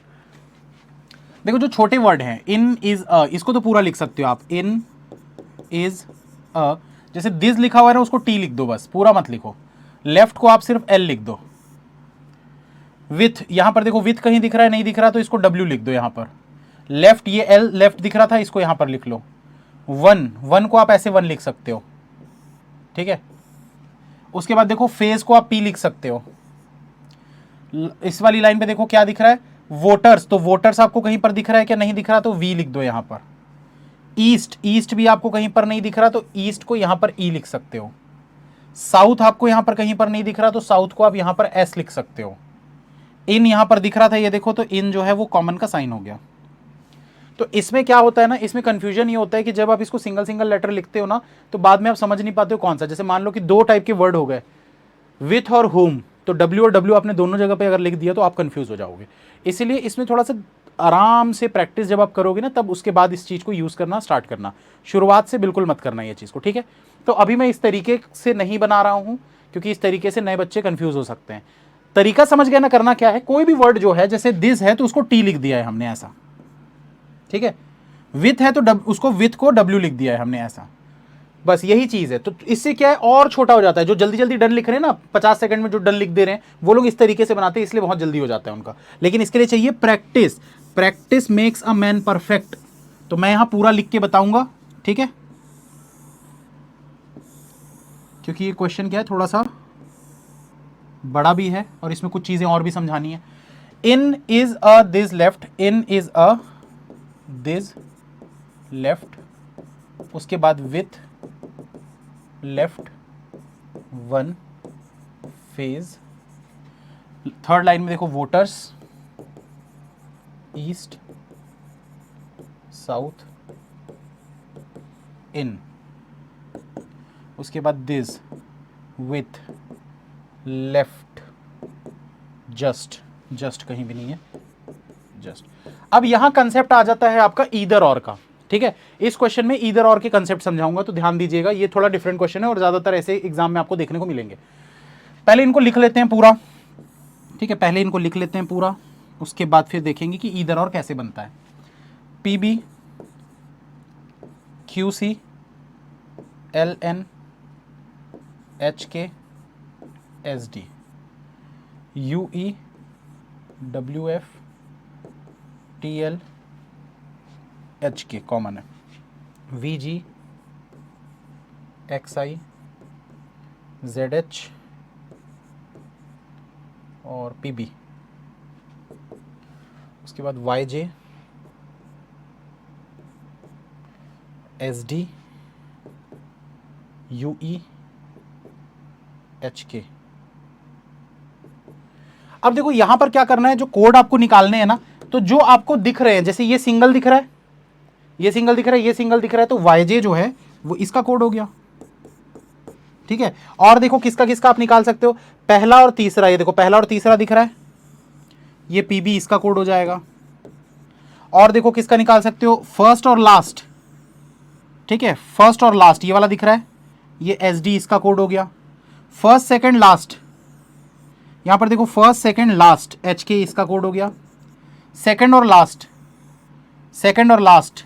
देखो जो छोटे वर्ड हैं, इन इज अ, इसको तो पूरा लिख सकते हो आप, इन इज अ, जैसे दिस लिखा हुआ है ना उसको टी लिख दो बस, पूरा मत लिखो। लेफ्ट को आप सिर्फ एल लिख दो। विथ, यहां पर देखो विथ कहीं दिख रहा है, नहीं दिख रहा तो इसको डब्ल्यू लिख दो यहां पर। लेफ्ट, ये एल लेफ्ट दिख रहा था, इसको यहां पर लिख लो। वन, वन को आप ऐसे वन लिख सकते हो, ठीक है। उसके बाद देखो फेज को आप पी लिख सकते हो। इस वाली लाइन पे देखो क्या दिख रहा है, वोटर्स, तो वोटर्स आपको कहीं पर दिख रहा है क्या, नहीं दिख रहा तो वी लिख दो यहां पर। ईस्ट, ईस्ट भी आपको कहीं पर नहीं दिख रहा तो ईस्ट को यहां पर ई लिख सकते हो। साउथ आपको यहां पर कहीं पर नहीं दिख रहा तो साउथ को आप यहां पर एस लिख सकते हो। इन यहां पर दिख रहा था, ये देखो, तो इन जो है वो कॉमन का साइन हो गया। तो इसमें क्या होता है ना, इसमें कंफ्यूजन ये होता है कि जब आप इसको सिंगल सिंगल लेटर लिखते हो ना तो बाद में आप समझ नहीं पाते हो कौन सा। जैसे मान लो कि दो टाइप के वर्ड हो गए, विथ और हुम, तो डब्ल्यू और डब्ल्यू आपने दोनों जगह पे अगर लिख दिया तो आप कंफ्यूज हो जाओगे। इसीलिए इसमें थोड़ा सा आराम से प्रैक्टिस जब आप करोगे ना तब उसके बाद इस चीज़ को यूज़ करना स्टार्ट करना, शुरुआत से बिल्कुल मत करना ये चीज़ को, ठीक है। तो अभी मैं इस तरीके से नहीं बना रहा हूँ क्योंकि इस तरीके से नए बच्चे कंफ्यूज हो सकते हैं। तरीका समझ गए ना करना क्या है, कोई भी वर्ड जो है जैसे दिस है तो उसको टी लिख दिया है हमने ऐसा, ठीक है। विथ है तो उसको विथ को डब्ल्यू लिख दिया है हमने ऐसा, बस यही चीज है। तो इससे क्या है और छोटा हो जाता है। जो जल्दी जल्दी डन लिख रहे हैं ना, 50 सेकंड में जो डन लिख दे रहे हैं वो लोग इस तरीके से बनाते हैं, इसलिए बहुत जल्दी हो जाता है उनका। लेकिन इसके लिए चाहिए practice, practice makes a man perfect. तो मैं यहां पूरा लिख के बताऊंगा, ठीक है, क्योंकि ये क्वेश्चन क्या है थोड़ा सा बड़ा भी है और इसमें कुछ चीजें और भी समझानी है। In is a this left, in is a this left, उसके बाद with left one phase. Third line में देखो वोटर्स, ईस्ट साउथ इन, उसके बाद this with left just, just कहीं भी नहीं है, जस्ट। अब यहां कंसेप्ट आ जाता है आपका ईदर और का, ठीक है। इस क्वेश्चन में ईदर और के कंसेप्ट समझाऊंगा तो ध्यान दीजिएगा, ये थोड़ा डिफरेंट क्वेश्चन है और ज्यादातर ऐसे एग्जाम में आपको देखने को मिलेंगे। पहले इनको लिख लेते हैं पूरा, ठीक है, पहले इनको लिख लेते हैं पूरा, उसके बाद फिर देखेंगे कि ईदर और कैसे बनता है। PB QC L N H K S D U E W F T L H K common है, V G X I Z H और पी बी, उसके बाद Y J S D U E H K. अब देखो यहां पर क्या करना है, जो कोड आपको निकालने हैं ना, तो जो आपको दिख रहे हैं, जैसे ये सिंगल दिख रहा है, ये सिंगल दिख रहा है, ये सिंगल दिख रहा है, तो वाईजे जो है वो इसका कोड हो गया, ठीक है। और देखो किसका किसका आप निकाल सकते हो, पहला और तीसरा, ये देखो पहला और तीसरा दिख रहा है, ये पीबी इसका कोड हो जाएगा। और देखो किसका निकाल सकते हो, फर्स्ट और लास्ट, ठीक है, फर्स्ट और लास्ट ये वाला दिख रहा है, ये एस डी इसका कोड हो गया। फर्स्ट सेकंड लास्ट, यहां पर देखो फर्स्ट सेकंड लास्ट एच के इसका कोड हो गया। सेकंड और लास्ट, सेकंड और लास्ट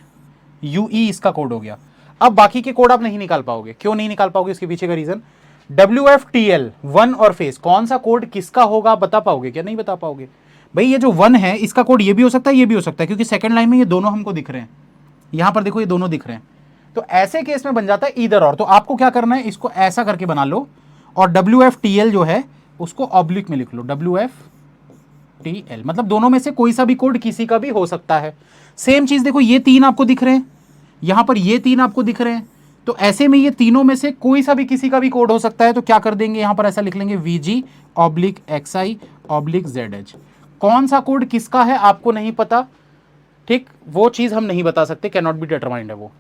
यू ई इसका कोड हो गया। अब बाकी के कोड आप नहीं निकाल पाओगे, क्यों नहीं निकाल पाओगे, इसके पीछे का reason, W F T L one और फेस, कौन सा कोड किसका होगा बता पाओगे क्या, नहीं बता पाओगे। भाई ये जो वन है इसका कोड ये भी हो सकता है, ये भी हो सकता है, क्योंकि सेकंड लाइन में ये दोनों हमको दिख रहे हैं, यहां पर देखो ये दोनों दिख रहे हैं। तो ऐसे केस में बन जाता है ईदर और। तो आपको क्या करना है, इसको ऐसा करके बना लो और डब्ल्यू एफ टी एल जो है उसको ऑब्लिक में लिख लो, डब्ल्यू एफ टी एल, मतलब दोनों में से कोई सा भी कोड किसी का भी हो सकता है। सेम चीज देखो ये तीन आपको दिख रहे हैं, यहां पर ये तीन आपको दिख रहे हैं, तो ऐसे में ये तीनों में से कोई सा भी किसी का भी कोड हो सकता है। तो क्या कर देंगे, यहां पर ऐसा लिख लेंगे वीजी ऑब्लिक एक्स आई ऑब्लिक जेड एच। कौन सा कोड किसका है आपको नहीं पता, ठीक, वो चीज हम नहीं बता सकते, कैन नॉट बी डिटरमाइंड है वो।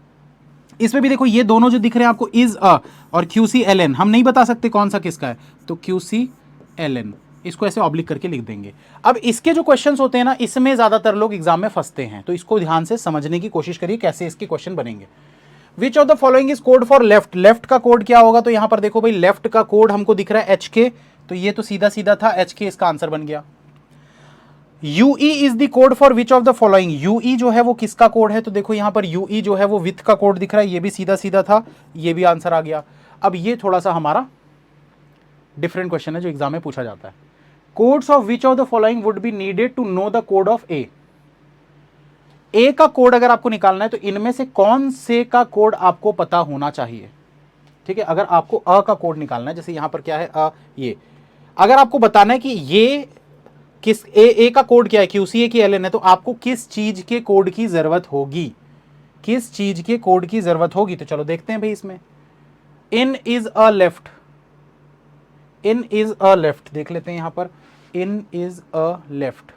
इसमें भी देखो ये दोनों जो दिख रहे हैं आपको इज अ और क्यूसी एल एन, हम नहीं बता सकते कौन सा किसका है, तो क्यूसी एल एन इसको ऐसे ऑब्लिक करके लिख देंगे। अब इसके जो क्वेश्चंस होते हैं ना, इसमें ज्यादातर लोग एग्जाम में फंसते हैं, तो इसको ध्यान से समझने की कोशिश करिए कैसे इसके क्वेश्चन बनेंगे। विच of the following is code for left, left का कोड क्या होगा, तो यहां पर देखो भाई लेफ्ट का कोड हमको दिख रहा है एच के, तो ये तो सीधा सीधा था एच के, इसका आंसर बन गया। UE is the code for which of the following, UE जो है वो किसका कोड है? तो देखो यहां पर यूई जो है वो विथ का कोड दिख रहा है, ये भी सीधा सीधा था, ये भी आंसर आ गया। अब ये थोड़ा सा हमारा डिफरेंट क्वेश्चन है जो एग्जाम में पूछा जाता है। Codes of which of the following would be needed to know the code of A का कोड अगर आपको निकालना है तो इनमें से कौन से का कोड आपको पता होना चाहिए? ठीक है, अगर आपको अ का कोड निकालना है, जैसे यहां पर क्या है ये, अगर आपको बताना है कि ये किस ए का कोड क्या है, क्यूसीए की एलएन है, तो आपको किस चीज के कोड की जरूरत होगी, किस चीज के कोड की जरूरत होगी? तो चलो देखते हैं भाई इसमें। In is a left, in is a left देख लेते हैं यहां पर, इन इज अ लेफ्ट,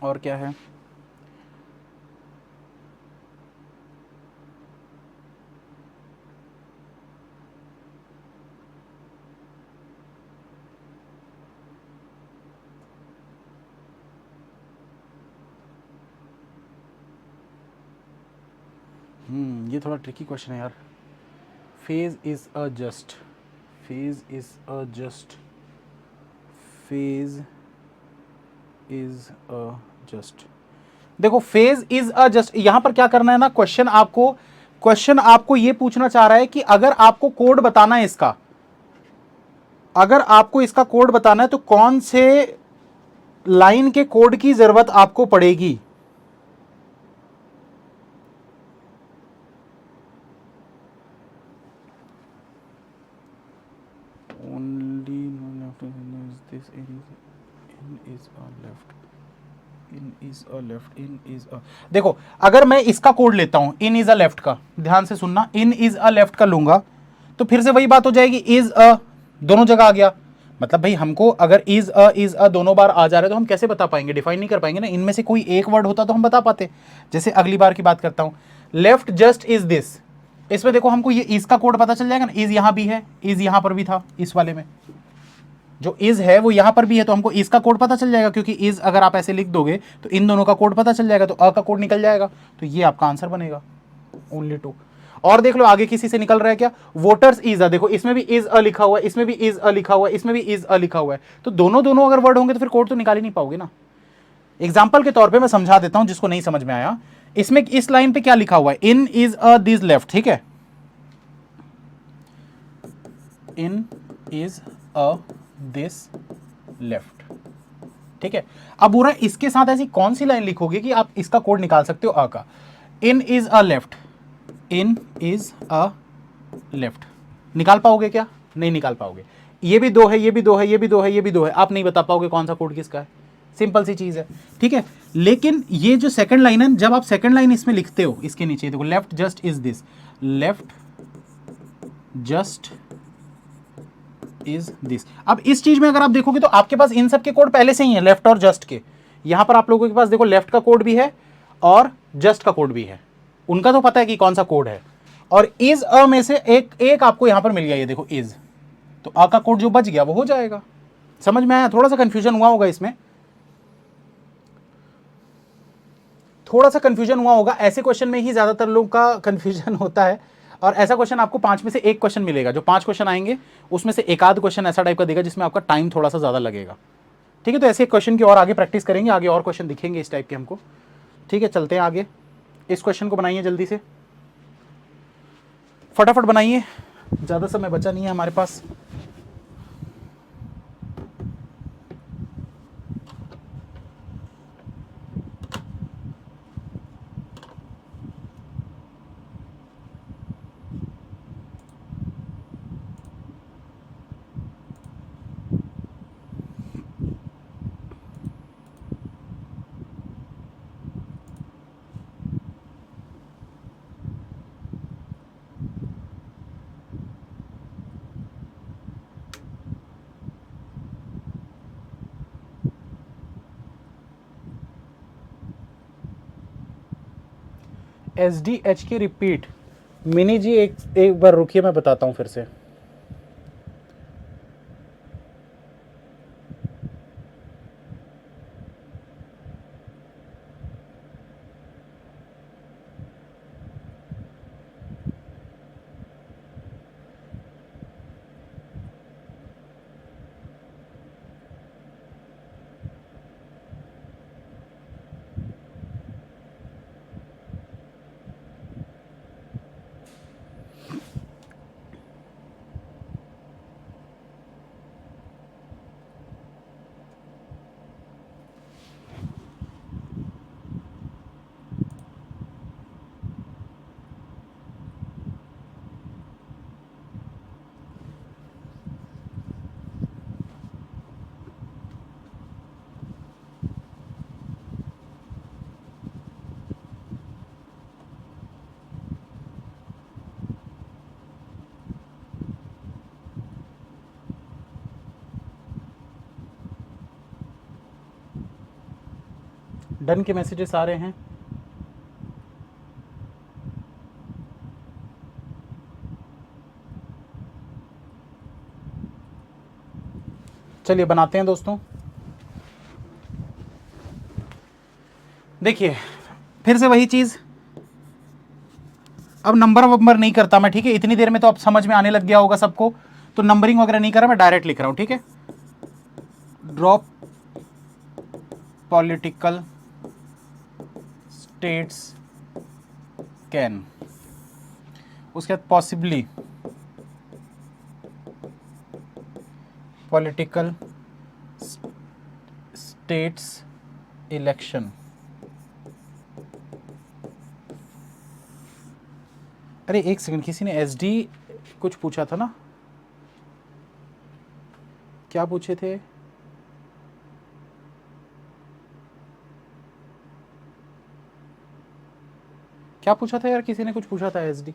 और क्या है? ये थोड़ा ट्रिकी क्वेश्चन है यार। Phase is a just, phase is a just, phase is a just. देखो फेज इज अ जस्ट, यहां पर क्या करना है ना, क्वेश्चन आपको ये पूछना चाह रहा है कि अगर आपको कोड बताना है इसका, अगर आपको इसका कोड बताना है तो कौन से लाइन के कोड की जरूरत आपको पड़ेगी? Only this in is a left, in is a left, in is अ, देखो अगर मैं इसका कोड लेता हूं इन इज अ लेफ्ट का, ध्यान से सुनना, इन इज अ लेफ्ट का लूंगा तो फिर से वही बात हो जाएगी, इज अ दोनों जगह आ गया। मतलब भाई हमको अगर इज अ दोनों बार आ जा रहे तो हम कैसे बता पाएंगे, डिफाइन नहीं कर पाएंगे ना, इनमें से कोई एक वर्ड होता तो हम बता पाते। जैसे अगली बार की बात करता हूं, लेफ्ट जस्ट इज दिस, इसमें देखो हमको ये इज का कोड पता चल जाएगा ना, इज यहां भी है, इज यहां पर भी था, इस वाले में जो इज है वो यहां पर भी है, तो हमको इज का कोड पता चल जाएगा, क्योंकि इज अगर आप ऐसे लिख दोगे तो इन दोनों का कोड पता चल जाएगा, तो अ का कोड निकल जाएगा, तो ये आपका आंसर बनेगा, ओनली टू। और देख लो आगे किसी से निकल रहा है क्या, वोटर्स इज अ, देखो इसमें भी इज अ लिखा हुआ है, इसमें भी इज अ लिखा हुआ है, इसमें भी इज अ लिखा हुआ है, तो दोनों दोनों अगर वर्ड होंगे तो फिर कोड तो निकाल ही नहीं पाओगे ना। एग्जाम्पल के तौर पे मैं समझा देता हूं जिसको नहीं समझ में आया, इसमें इस लाइन पे क्या लिखा हुआ है, in is a this left, ठीक है, in is a this left, ठीक है। अब बुरा इसके साथ ऐसी कौन सी लाइन लिखोगे कि आप इसका कोड निकाल सकते हो अ का, in is a left, in is a left, निकाल पाओगे क्या? नहीं निकाल पाओगे। ये भी दो है, ये भी दो है, ये भी दो है, ये भी दो है, आप नहीं बता पाओगे कौन सा कोड किसका है, सिंपल सी चीज है, ठीक है। लेकिन ये जो सेकंड लाइन है, जब आप सेकंड लाइन इसमें लिखते हो, इसके नीचे देखो, left just is this, left just is this, अब इस चीज में अगर आप देखोगे तो आपके पास इन सब के कोड पहले से ही है, लेफ्ट और जस्ट के। यहां पर आप लोगों के पास देखो लेफ्ट का कोड भी है और जस्ट का कोड भी है, उनका तो पता है कि कौन सा कोड है, और इज अ में से एक एक आपको यहां पर मिल गया, ये देखो इज, तो अ का कोड जो बच गया वो हो जाएगा। समझ में आया? थोड़ा सा कंफ्यूजन हुआ होगा इसमें, थोड़ा सा कंफ्यूजन हुआ होगा, ऐसे क्वेश्चन में ही ज्यादातर लोग का कंफ्यूजन होता है। और ऐसा क्वेश्चन आपको 5 में से एक क्वेश्चन मिलेगा, जो 5 क्वेश्चन आएंगे उसमें से एक आध क्वेश्चन ऐसा टाइप का देगा जिसमें आपका टाइम थोड़ा सा ज्यादा लगेगा, ठीक है। तो ऐसे क्वेश्चन की और आगे प्रैक्टिस करेंगे, आगे और क्वेश्चन दिखेंगे इस टाइप के हमको, ठीक है। चलते हैं आगे, इस क्वेश्चन को बनाइए जल्दी से, फटाफट बनाइए, ज़्यादा समय बचा नहीं है हमारे पास। एस डी एच की रिपीट, मिनी जी एक बार रुकिए, मैं बताता हूँ फिर से। डन के मैसेजेस आ रहे हैं। चलिए बनाते हैं दोस्तों। देखिए फिर से वही चीज, अब नंबर वंबर नहीं करता मैं, ठीक है। इतनी देर में तो अब समझ में आने लग गया होगा सबको, तो नंबरिंग वगैरह नहीं कर रहा, मैं डायरेक्ट लिख रहा हूं, ठीक है। ड्रॉप पॉलिटिकल स्टेट्स कैन, उसके बाद पॉसिबली पॉलिटिकल स्टेट्स इलेक्शन। अरे एक सेकंड, किसी ने एसडी कुछ पूछा था ना, क्या पूछे थे? क्या पूछा था यार, किसी ने कुछ पूछा था एसडी।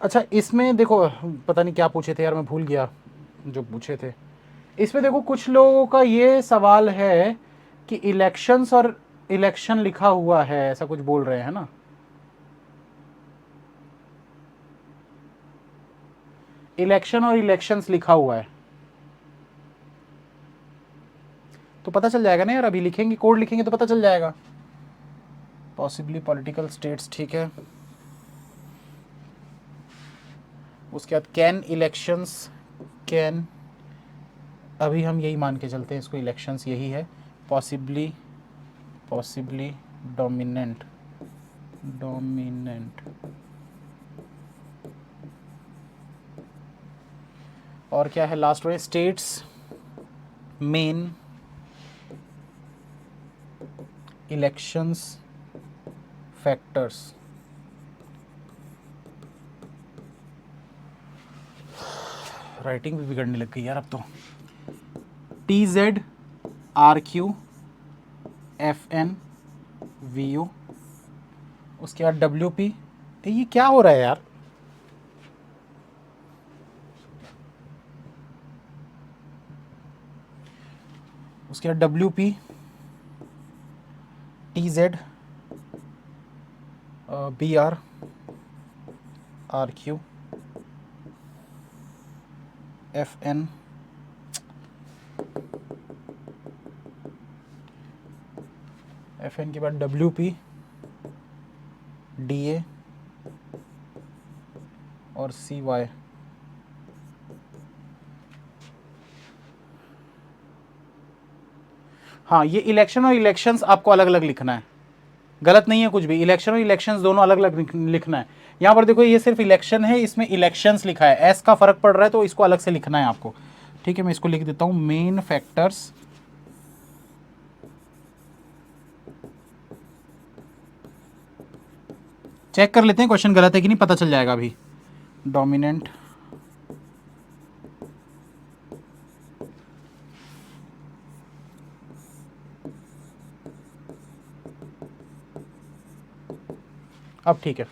अच्छा इसमें देखो, पता नहीं क्या पूछे थे यार, मैं भूल गया जो पूछे थे। इसमें देखो कुछ लोगों का ये सवाल है कि इलेक्शंस और इलेक्शन लिखा हुआ है, ऐसा कुछ बोल रहे हैं ना। इलेक्शन और इलेक्शंस लिखा हुआ है, तो पता चल जाएगा ना यार, अभी लिखेंगे कोड लिखेंगे तो पता चल जाएगा। पॉसिबली पॉलिटिकल स्टेट्स, ठीक है। उसके बाद कैन इलेक्शंस, कैन, अभी हम यही मान के चलते हैं इसको, इलेक्शंस यही है। पॉसिबली, पॉसिबली डोमिनेंट, डोमिनेंट, और क्या है लास्ट में, states main elections factors. Writing भी बिगड़ने लग गई यार अब तो। TZ RQ FN VO, उसके बाद WP, ये क्या हो रहा है यार। उसके बाद WP TZ BR RQ FN FN के बाद WP DA और CY। हाँ ये इलेक्शन और इलेक्शंस आपको अलग अलग लिखना है, गलत नहीं है कुछ भी। इलेक्शन और इलेक्शंस दोनों अलग अलग लिखना है। यहाँ पर देखो ये सिर्फ इलेक्शन है, इसमें इलेक्शंस लिखा है, एस का फर्क पड़ रहा है तो इसको अलग से लिखना है आपको, ठीक है। मैं इसको लिख देता हूँ, मेन फैक्टर्स चेक कर लेते हैं क्वेश्चन गलत है कि नहीं, पता चल जाएगा अभी। डोमिनेंट, अब ठीक है,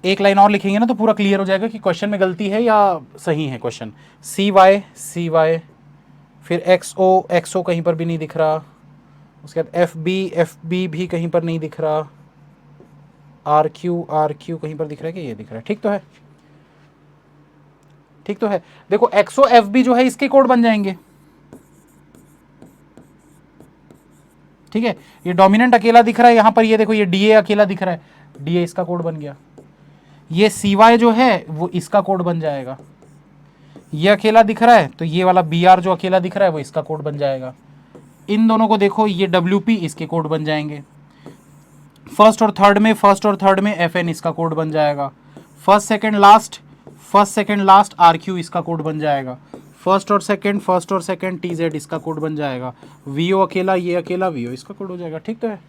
एक लाइन और लिखेंगे ना तो पूरा क्लियर हो जाएगा कि क्वेश्चन में गलती है या सही है क्वेश्चन। CY, फिर XO कहीं पर भी नहीं दिख रहा। उसके बाद FB भी कहीं पर नहीं दिख रहा। RQ कहीं पर दिख रहा है कि ये दिख रहा है, ठीक तो है, ठीक तो है। देखो XO FB जो है इसके कोड बन जाएंगे, ठीक है। ये डोमिनेंट अकेला दिख रहा है यहाँ पर, ये देखो ये DA अकेला दिख रहा है, DA इसका कोड बन गया। ये CY जो है वो इसका कोड बन जाएगा, ये अकेला दिख रहा है तो ये वाला BR जो अकेला दिख रहा है वो इसका कोड बन जाएगा। इन दोनों को देखो, ये WP इसके कोड बन जाएंगे। फर्स्ट और थर्ड में FN इसका कोड बन जाएगा। फर्स्ट सेकंड लास्ट RQ इसका कोड बन जाएगा। फर्स्ट और सेकंड TZ इसका कोड बन जाएगा। VO अकेला, ये अकेला, VO इसका कोड हो जाएगा, ठीक तो है।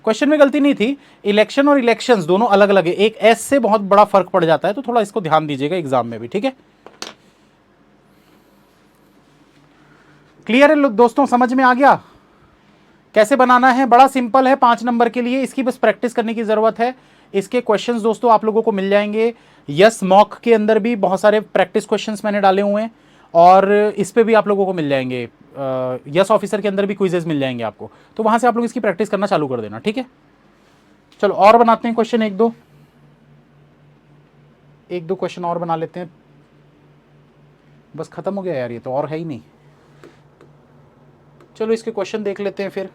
क्वेश्चन में गलती नहीं थी। इलेक्शन और इलेक्शंस दोनों अलग अलग है, एक S से बहुत बड़ा फर्क पड़ जाता है, तो थोड़ा इसको ध्यान दीजिएगा एग्जाम में भी, ठीक है। क्लियर है दोस्तों, समझ में आ गया? कैसे बनाना है, बड़ा सिंपल है, 5 नंबर के लिए इसकी बस प्रैक्टिस करने की जरूरत है। इसके क्वेश्चंस दोस्तों आप लोगों को मिल जाएंगे। यस मॉक के अंदर भी बहुत सारे प्रैक्टिस क्वेश्चंस मैंने डाले हुए हैं और इस पे भी आप लोगों को मिल जाएंगे। यस ऑफिसर के अंदर भी क्विजेज मिल जाएंगे आपको, तो वहां से आप लोग इसकी प्रैक्टिस करना चालू कर देना, ठीक है। चलो और बनाते हैं क्वेश्चन, एक दो क्वेश्चन और बना लेते हैं। बस खत्म हो गया यार, ये तो और है ही नहीं। चलो इसके क्वेश्चन देख लेते हैं फिर।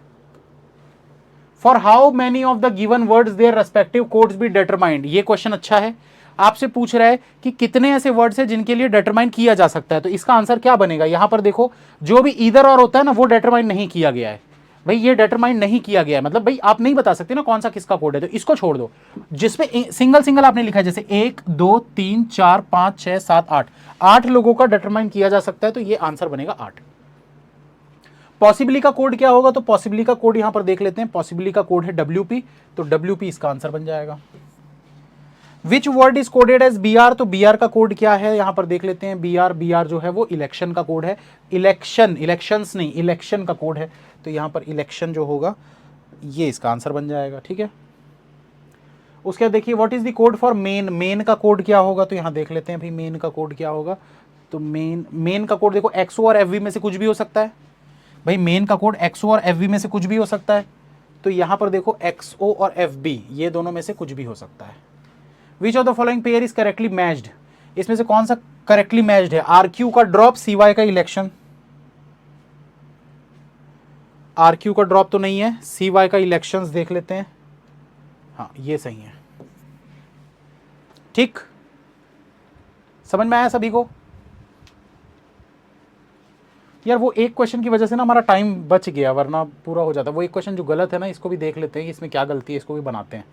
For how many of the given words their respective codes be determined, ये क्वेश्चन अच्छा है। आपसे पूछ रहा है कि कितने ऐसे वर्ड्स हैं जिनके लिए डिटरमाइन किया जा सकता है, तो इसका आंसर क्या बनेगा। यहां पर देखो, जो भी इधर और होता है ना वो डिटरमाइन नहीं किया गया है। भाई ये डिटरमाइन नहीं किया गया है, मतलब भाई आप नहीं बता सकते ना कौन सा किसका कोड है, तो इसको छोड़ दो। जिसमें सिंगल सिंगल आपने लिखा है, जैसे 1 2 3 4 5 6 7 8, 8 लोगों का डिटरमाइन किया जा सकता है, तो ये आंसर बनेगा 8। पॉसिबली का कोड क्या होगा, तो पॉसिबली का कोड यहां पर देख लेते हैं। पॉसिबली का कोड है WP, तो WP इसका आंसर बन जाएगा। Which word is coded as BR, तो BR का कोड क्या है यहां पर देख लेते हैं। BR जो है वो इलेक्शन का कोड है। इलेक्शंस नहीं, इलेक्शन का कोड है, तो यहां पर इलेक्शन जो होगा ये इसका आंसर बन जाएगा, ठीक है। उसके बाद देखिए what is the code for main का कोड क्या होगा, तो यहां देख लेते हैं भाई मेन का कोड क्या होगा। तो मेन का कोड देखो XO और FV में से कुछ भी हो सकता है। भाई मेन का कोड XO और FV में से कुछ भी हो सकता है, तो यहां पर देखो XO और FB ये दोनों में से कुछ भी हो सकता है। विच of the following pair is correctly matched, इसमें से कौन सा करेक्टली मैच्ड है। RQ का ड्रॉप, CY का इलेक्शन। RQ का ड्रॉप तो नहीं है, CY का इलेक्शंस देख लेते हैं। हाँ ये सही है, ठीक। समझ में आया सभी को। यार वो एक क्वेश्चन की वजह से ना हमारा टाइम बच गया, वरना पूरा हो जाता। वो एक क्वेश्चन जो गलत है ना, इसको भी देख लेते हैं कि इसमें क्या गलती है, इसको भी बनाते हैं।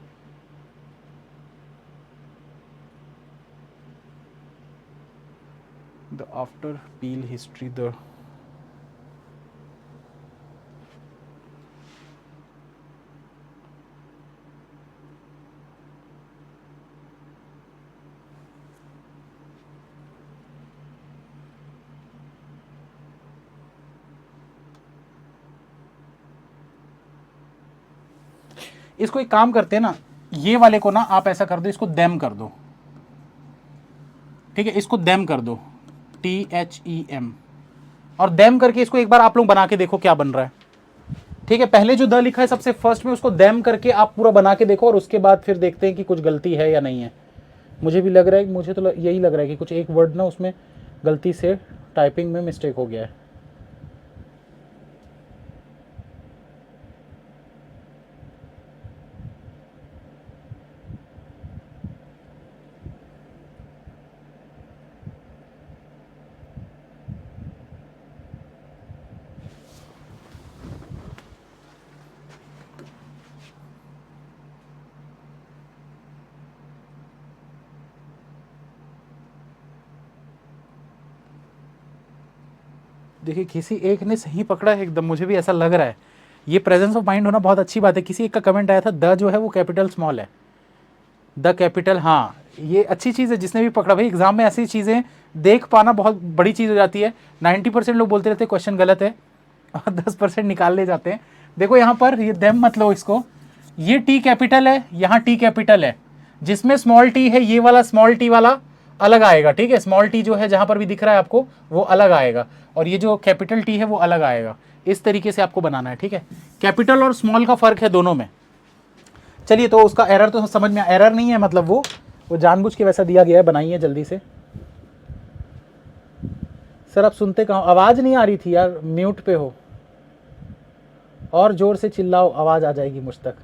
The after peel history the इसको एक काम करते हैं ना, ये वाले को ना आप ऐसा कर दो, इसको देम कर दो, ठीक है। इसको देम कर दो, THEM, और देम करके इसको एक बार आप लोग बना के देखो क्या बन रहा है, ठीक है। पहले जो द लिखा है सबसे फर्स्ट में, उसको देम करके आप पूरा बना के देखो, और उसके बाद फिर देखते हैं कि कुछ गलती है या नहीं है। मुझे भी लग रहा है, मुझे तो यही लग रहा है कि कुछ एक वर्ड ना उसमें गलती से टाइपिंग में मिस्टेक हो गया है। देखिए किसी एक ने सही पकड़ा है एकदम, मुझे भी ऐसा लग रहा है। ये प्रेजेंस ऑफ माइंड होना बहुत अच्छी बात है। किसी एक का कमेंट आया था, द जो है वो कैपिटल स्मॉल है, द कैपिटल। हाँ ये अच्छी चीज़ है, जिसने भी पकड़ा। भाई एग्जाम में ऐसी चीज़ें देख पाना बहुत बड़ी चीज़ हो जाती है। 90% लोग बोलते रहते क्वेश्चन गलत है और 10% निकाल ले जाते हैं। देखो यहाँ पर ये देम मत लो इसको, ये T कैपिटल है, यहाँ T कैपिटल है। जिसमें स्मॉल t है, ये वाला स्मॉल t वाला अलग आएगा, ठीक है। स्मॉल t जो है जहां पर भी दिख रहा है आपको वो अलग आएगा, और ये जो कैपिटल T है वो अलग आएगा। इस तरीके से आपको बनाना है, ठीक है। कैपिटल और स्मॉल का फर्क है दोनों में। चलिए तो उसका एरर तो समझ में, एरर नहीं है मतलब वो जानबूझ के वैसा दिया गया है, बनाइए जल्दी से। सर आप सुनते कहाँ, आवाज़ नहीं आ रही थी यार, म्यूट पे हो। और ज़ोर से चिल्लाओ, आवाज़ आ जाएगी मुझ तक।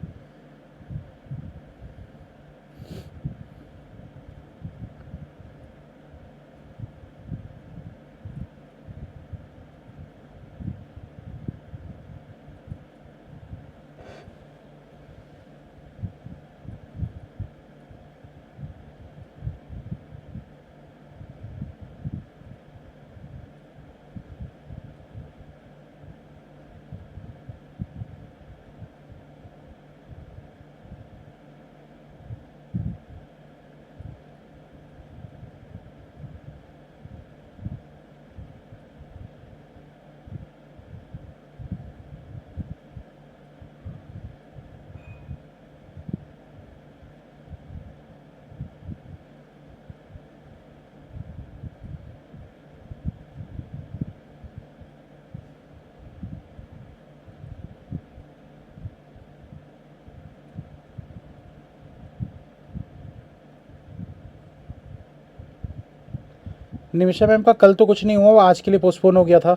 निमिषा मैम का कल तो कुछ नहीं हुआ, वो आज के लिए पोस्टपोन हो गया था।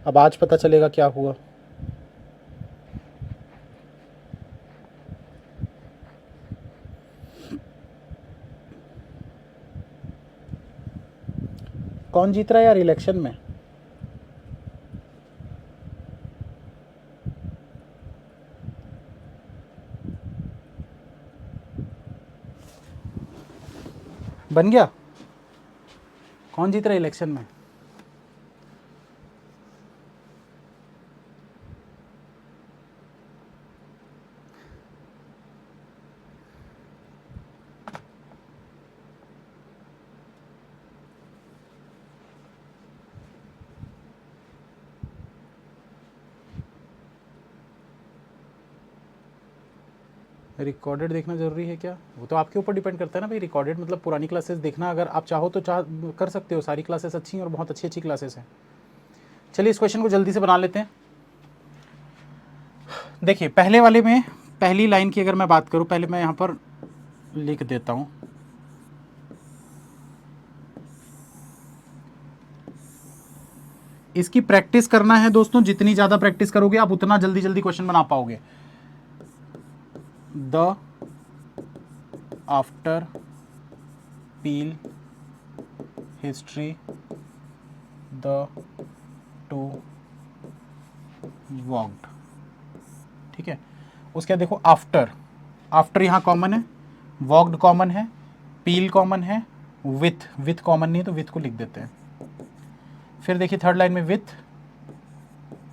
अब आज पता चलेगा क्या हुआ। कौन जीत रहा है यार इलेक्शन में? बन गया? कौन जीत रहा है इलेक्शन में? रिकॉर्डेड देखना ज़रूरी है क्या? वो तो आपके ऊपर डिपेंड करता है ना भाई। रिकॉर्डेड मतलब पुरानी क्लासेस देखना, अगर आप चाहो तो कर सकते हो। सारी क्लासेस अच्छी हैं और बहुत अच्छी अच्छी क्लासेस हैं। चलिए इस क्वेश्चन को जल्दी से बना लेते हैं। देखिए पहले वाले में पहली लाइन की अगर मैं बात करूं, पहले मैं यहाँ पर लिख देता हूँ। इसकी प्रैक्टिस करना है दोस्तों, जितनी ज़्यादा प्रैक्टिस करोगे आप उतना जल्दी जल्दी क्वेश्चन बना पाओगे। The after peel history the two walked. ठीक है, उसके बाद देखो आफ्टर, आफ्टर यहाँ कॉमन है, वॉक्ड कॉमन है, पील कॉमन है, विथ कॉमन नहीं है तो विथ को लिख देते हैं। फिर देखिए थर्ड लाइन में विथ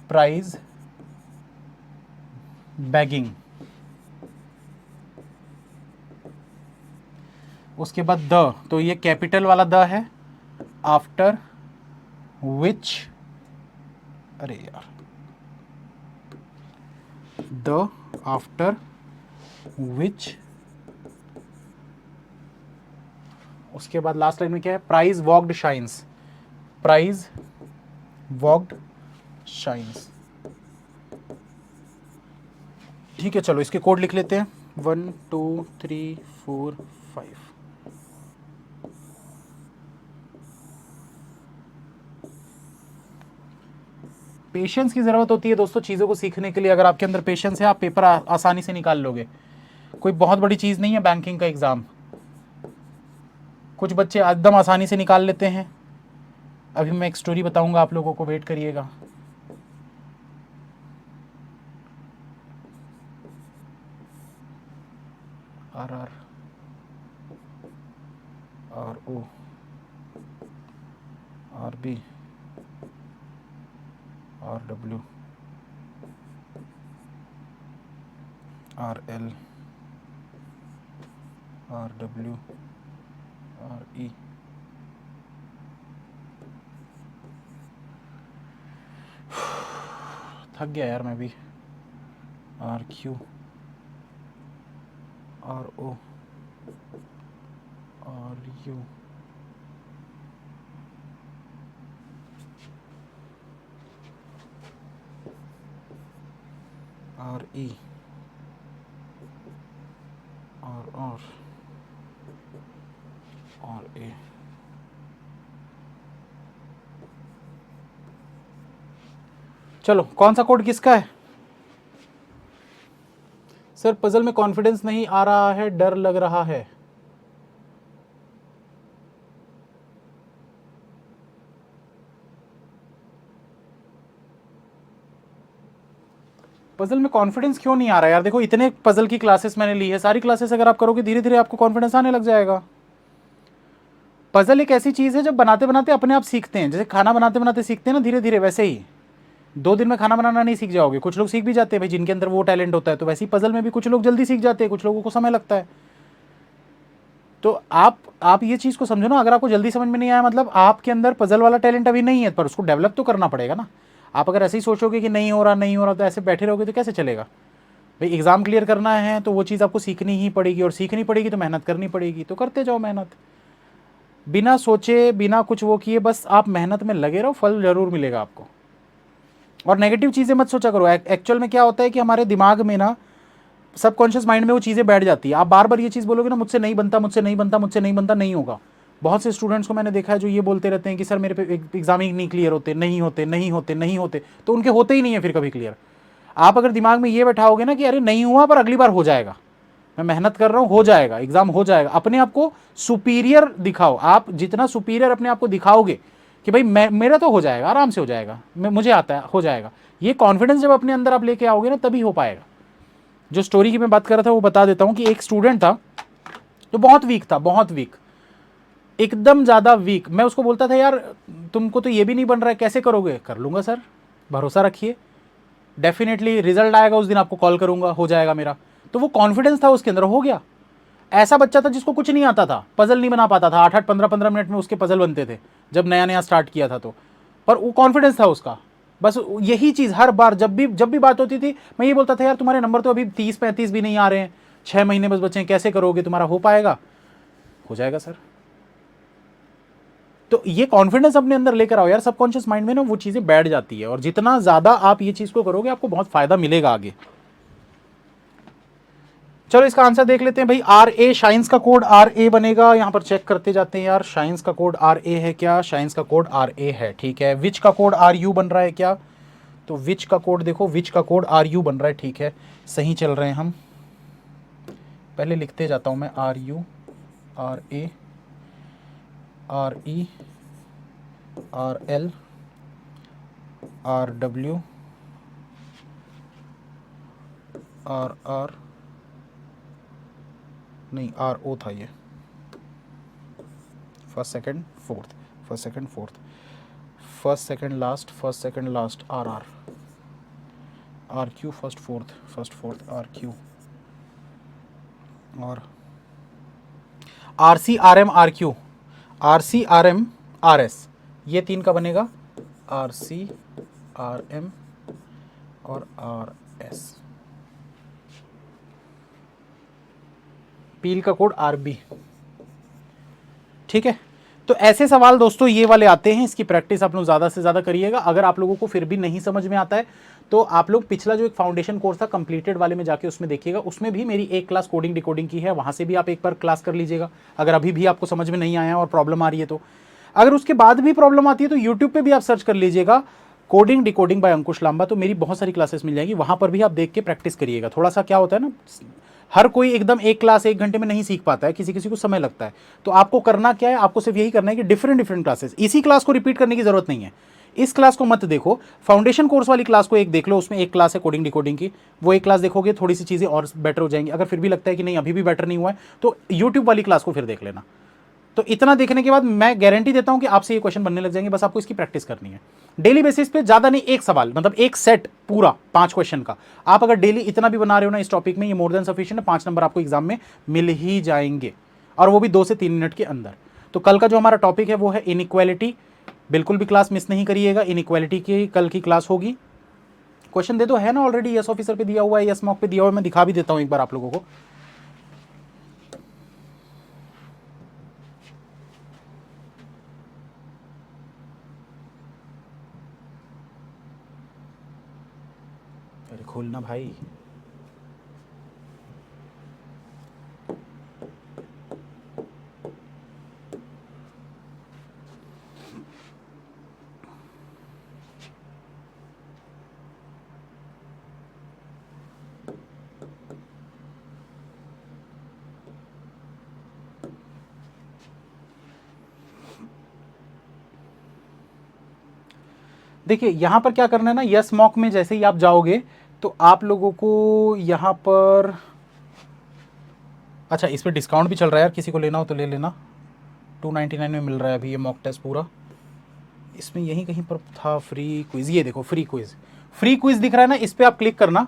प्राइज बैगिंग। उसके बाद द, तो ये कैपिटल वाला द है। आफ्टर विच, अरे यार, द आफ्टर विच, उसके बाद लास्ट लाइन में क्या है? Prize walked shines, prize walked shines. ठीक है, चलो इसके कोड लिख लेते हैं। 1 2 3 4 5। पेशेंस की ज़रूरत होती है दोस्तों चीज़ों को सीखने के लिए। अगर आपके अंदर पेशेंस है आप पेपर आसानी से निकाल लोगे। कोई बहुत बड़ी चीज़ नहीं है बैंकिंग का एग्ज़ाम। कुछ बच्चे एकदम आसानी से निकाल लेते हैं। अभी मैं एक स्टोरी बताऊंगा आप लोगों को, वेट करिएगा। R R R O R B R W R L R W R E थक गया यार मैं भी। R Q R O R U R E R A. चलो कौन सा कोड किसका है? सर पजल में कॉन्फिडेंस नहीं आ रहा है, डर लग रहा है। पजल में कॉन्फिडेंस क्यों नहीं आ रहा है यार? देखो इतने पजल की क्लासेस मैंने ली है, सारी क्लासेस अगर आप करोगे धीरे धीरे आपको कॉन्फिडेंस आने लग जाएगा। पजल एक ऐसी चीज़ है जब बनाते बनाते अपने आप सीखते हैं। जैसे खाना बनाते बनाते सीखते हैं ना धीरे धीरे, वैसे ही 2 दिन में खाना बनाना नहीं सीख जाओगे। कुछ लोग सीख भी जाते हैं भाई जिनके अंदर वो टैलेंट होता है, तो वैसे ही पजल में भी कुछ लोग जल्दी सीख जाते हैं, कुछ लोगों को समय लगता है। तो आप ये चीज़ को समझो ना, अगर आपको जल्दी समझ में नहीं आया मतलब आपके अंदर पजल वाला टैलेंट अभी नहीं है, पर उसको डेवलप तो करना पड़ेगा ना। आप अगर ऐसे ही सोचोगे कि नहीं हो रहा तो ऐसे बैठे रहोगे तो कैसे चलेगा भाई। एग्ज़ाम क्लियर करना है तो वो चीज़ आपको सीखनी ही पड़ेगी, और सीखनी पड़ेगी तो मेहनत करनी पड़ेगी। तो करते जाओ मेहनत, बिना सोचे बिना कुछ वो किए, बस आप मेहनत में लगे रहो, फल ज़रूर मिलेगा आपको। और नेगेटिव चीज़ें मत सोचा करो। एक्चुअल में क्या होता है कि हमारे दिमाग में ना, सबकॉन्शियस माइंड में वो चीज़ें बैठ जाती है। आप बार बार ये चीज़ बोलोगे ना, मुझसे नहीं बनता, मुझसे नहीं बनता, मुझसे नहीं बनता, नहीं होगा। बहुत से स्टूडेंट्स को मैंने देखा है जो ये बोलते रहते हैं कि सर मेरे पे एग्जाम ही नहीं क्लियर होते, नहीं होते, नहीं होते, नहीं होते, तो उनके होते ही नहीं है फिर कभी क्लियर। आप अगर दिमाग में ये बैठाओगे ना कि अरे नहीं हुआ पर अगली बार हो जाएगा, मैं मेहनत कर रहा हूँ, हो जाएगा, एग्जाम हो जाएगा, अपने आप को सुपीरियर दिखाओ। आप जितना सुपीरियर अपने आप को दिखाओगे कि भाई मेरा तो हो जाएगा, आराम से हो जाएगा, मुझे आता है, हो जाएगा, ये कॉन्फिडेंस जब अपने अंदर आप लेके आओगे ना तभी हो पाएगा। जो स्टोरी की मैं बात कर रहा था वो बता देता हूँ कि एक स्टूडेंट था जो बहुत वीक था, बहुत वीक, एकदम ज़्यादा वीक। मैं उसको बोलता था यार तुमको तो ये भी नहीं बन रहा है, कैसे करोगे? कर लूँगा सर, भरोसा रखिए, डेफिनेटली रिजल्ट आएगा उस दिन आपको कॉल करूँगा, हो जाएगा मेरा। तो वो कॉन्फिडेंस था उसके अंदर, हो गया। ऐसा बच्चा था जिसको कुछ नहीं आता था, पजल नहीं बना पाता था, 8-8 15-15 मिनट में उसके पजल बनते थे जब नया नया स्टार्ट किया था। तो पर वो कॉन्फिडेंस था उसका, बस यही चीज़ हर बार जब भी बात होती थी मैं ये बोलता था यार तुम्हारे नंबर तो अभी 30-35 भी नहीं आ रहे हैं, 6 महीने बस बचे हैं, कैसे करोगे, तुम्हारा हो पाएगा? हो जाएगा सर। तो ये कॉन्फिडेंस अपने अंदर लेकर आओ यार, सबकॉन्शियस माइंड में ना वो चीज़ें बैठ जाती है, और जितना ज़्यादा आप ये चीज़ को करोगे आपको बहुत फ़ायदा मिलेगा आगे। चलो इसका आंसर देख लेते हैं भाई। आर ए, शाइन्स का कोड आर ए बनेगा, यहां पर चेक करते जाते हैं यार, शाइन्स का कोड आर ए है क्या? शाइन्स का कोड आर ए है, ठीक है। विच का कोड आर यू बन रहा है क्या? तो विच का कोड देखो, विच का कोड आर यू बन रहा है, ठीक है, सही चल रहे हैं हम। पहले लिखते जाता हूं मैं, R U, R A, R E, R L, R W, R R, नहीं आर ओ था ये, first second fourth, first second fourth, first second last, first second last, R R, R Q first fourth R Q, और R C R M R Q, R C R M R S, ये 3 का बनेगा, R C R M और R S. पील का code R B, ठीक है। तो ऐसे सवाल दोस्तों ये वाले आते हैं, इसकी प्रैक्टिस आप लोग ज़्यादा से ज़्यादा करिएगा। अगर आप लोगों को फिर भी नहीं समझ में आता है तो आप लोग पिछला जो एक फाउंडेशन कोर्स था कंप्लीटेड वाले में जाके उसमें देखिएगा, उसमें भी मेरी एक क्लास कोडिंग डिकोडिंग की है, वहाँ से भी आप एक बार क्लास कर लीजिएगा अगर अभी भी आपको समझ में नहीं आया और प्रॉब्लम आ रही है तो। अगर उसके बाद भी प्रॉब्लम आती है तो यूट्यूब पर भी आप सर्च कर लीजिएगा कोडिंग डिकोडिंग बाय अंकुश लांबा, तो मेरी बहुत सारी क्लासेस मिल जाएगी, वहाँ पर भी आप देख के प्रैक्टिस करिएगा। थोड़ा सा क्या होता है ना, हर कोई एकदम एक क्लास 1 घंटे में नहीं सीख पाता है, किसी किसी को समय लगता है। तो आपको करना क्या है, आपको सिर्फ यही करना है कि डिफरेंट डिफरेंट क्लासेस, इसी क्लास को रिपीट करने की जरूरत नहीं है। इस क्लास को मत देखो, फाउंडेशन कोर्स वाली क्लास को एक देख लो, उसमें एक क्लास है कोडिंग डिकोडिंग की, वो एक क्लास देखोगे थोड़ी सी चीज़ें और बेटर हो जाएंगी। अगर फिर भी लगता है कि नहीं अभी भी बेटर नहीं हुआ है तो यूट्यूब वाली क्लास को फिर देख लेना। तो इतना देखने के बाद मैं गारंटी देता हूं कि आपसे ये क्वेश्चन बनने लग जाएंगे, बस आपको इसकी प्रैक्टिस करनी है डेली बेसिस पे, ज्यादा नहीं, एक सवाल मतलब एक सेट पूरा 5 क्वेश्चन का। आप अगर डेली इतना भी बना रहे हो ना इस टॉपिक में, ये मोर देन सफिशिएंट है, 5 नंबर आपको एग्जाम में मिल ही जाएंगे, और वो भी 2 से 3 मिनट के अंदर। तो कल का जो हमारा टॉपिक है वो है इनइक्वालिटी, बिल्कुल भी क्लास मिस नहीं करिएगा, इनइक्वालिटी की कल की क्लास होगी। क्वेश्चन दे दो, है ना ऑलरेडी, यस ऑफिसर पे दिया हुआ है, यस मॉक पे दिया हुआ है, मैं दिखा भी देता हूं एक बार आप लोगों को। अरे खोलना भाई, देखिए यहाँ पर क्या करना है ना, यस मॉक में जैसे ही आप जाओगे तो आप लोगों को यहाँ पर, अच्छा इस पर डिस्काउंट भी चल रहा है यार, किसी को लेना हो तो ले लेना, 299 में मिल रहा है अभी ये मॉक टेस्ट पूरा। इसमें यहीं कहीं पर था फ्री क्विज, ये देखो फ्री क्विज, फ्री क्विज दिख रहा है ना, इस पर आप क्लिक करना,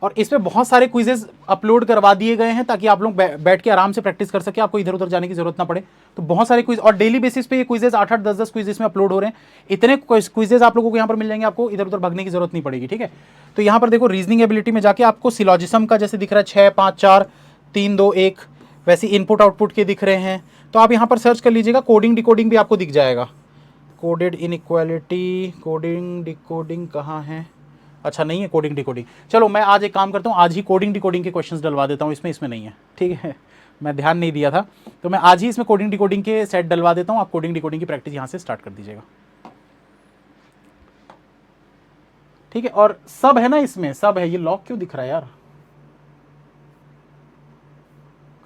और इस पर बहुत सारे क्विजेज अपलोड करवा दिए गए हैं ताकि आप लोग बैठ के आराम से प्रैक्टिस कर सके, आपको इधर उधर जाने की जरूरत ना पड़े। तो बहुत सारे क्विज, और डेली बेसिस पे ये क्विजेज 8-8 10-10 क्विज इसमें अपलोड हो रहे हैं, इतने क्विजेज आप लोगों को यहाँ पर मिल जाएंगे, आपको इधर उधर भागने की जरूरत नहीं पड़ेगी, ठीक है। तो यहाँ पर देखो रीजनिंग एबिलिटी में जाके आपको सिलॉजिज्म का जैसे दिख रहा है 6 5 4 3 2 1, वैसे इनपुट आउटपुट के दिख रहे हैं, तो आप यहाँ पर सर्च कर लीजिएगा, कोडिंग डिकोडिंग भी आपको दिख जाएगा, कोडेड इनइक्वालिटी, कोडिंग डिकोडिंग कहाँ है, अच्छा नहीं है कोडिंग डिकोडिंग। चलो मैं आज एक काम करता हूँ, आज ही कोडिंग डिकोडिंग के क्वेश्चंस डलवा देता हूँ इसमें नहीं है, ठीक है, मैं ध्यान नहीं दिया था। तो मैं आज ही इसमें कोडिंग डिकोडिंग के सेट डलवा देता हूँ, आप कोडिंग डिकोडिंग की प्रैक्टिस यहाँ से स्टार्ट कर दीजिएगा, ठीक है। और सब है ना इसमें, सब है। ये लॉक क्यों दिख रहा है यार?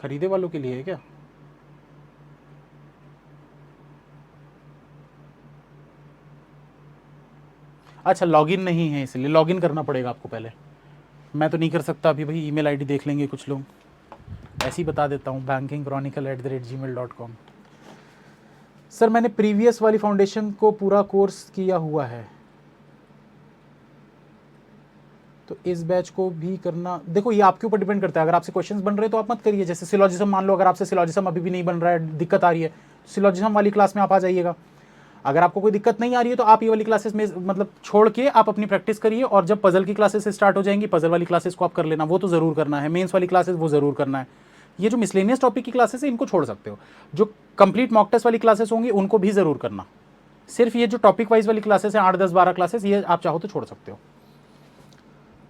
खरीदे वालों के लिए है क्या? अच्छा, लॉगिन नहीं है इसलिए लॉगिन करना पड़ेगा आपको पहले। मैं तो नहीं कर सकता अभी भाई, ईमेल आईडी देख लेंगे कुछ लोग, ऐसे ही बता देता हूँ, bankingchronicle@gmail.com। सर मैंने प्रीवियस वाली फाउंडेशन को पूरा कोर्स किया हुआ है, तो इस बैच को भी करना। देखो ये आपके ऊपर डिपेंड करता है, अगर आपसे क्वेश्चंस बन रहे हैं तो आप मत करिए। जैसे सिलॉजिज्म, मान लो अगर आपसे सिलॉजिज्म अभी भी नहीं बन रहा है, दिक्कत आ रही है, सिलॉजिज्म वाली क्लास में आप आ जाइएगा। अगर आपको कोई दिक्कत नहीं आ रही है तो आप ये वाली क्लासेस में मतलब छोड़ के आप अपनी प्रैक्टिस करिए, और जब पजल की क्लासेस स्टार्ट हो जाएंगी, पजल वाली क्लासेस को आप कर लेना, वो तो ज़रूर करना है। मेंस वाली क्लासेस वो ज़रूर करना है। ये जो मिसलेनियस टॉपिक की क्लासेस है इनको छोड़ सकते हो, जो कंप्लीट मॉक टेस्ट वाली क्लासेस होंगी उनको भी ज़रूर करना। सिर्फ ये जो टॉपिक वाइज वाली क्लासेस हैं 8, 10, 12 क्लासेस, ये आप चाहो तो छोड़ सकते हो,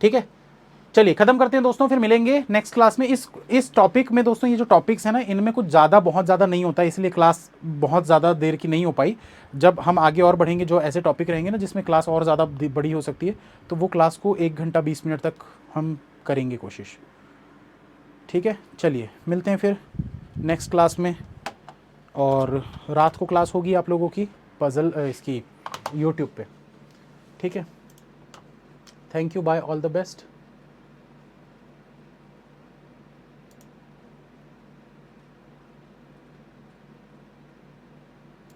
ठीक है। चलिए खत्म करते हैं दोस्तों, फिर मिलेंगे नेक्स्ट क्लास में। इस टॉपिक में दोस्तों, ये जो टॉपिक्स है ना, इनमें कुछ ज़्यादा बहुत ज़्यादा नहीं होता है, इसलिए क्लास बहुत ज़्यादा देर की नहीं हो पाई। जब हम आगे और बढ़ेंगे, जो ऐसे टॉपिक रहेंगे ना जिसमें क्लास और ज़्यादा बड़ी हो सकती है, तो वो क्लास को 1 घंटा 20 मिनट तक हम करेंगे कोशिश, ठीक है। चलिए मिलते हैं फिर नेक्स्ट क्लास में, और रात को क्लास होगी आप लोगों की पजल इसकी यूट्यूब पे, ठीक है। Thank you, bye, all the best.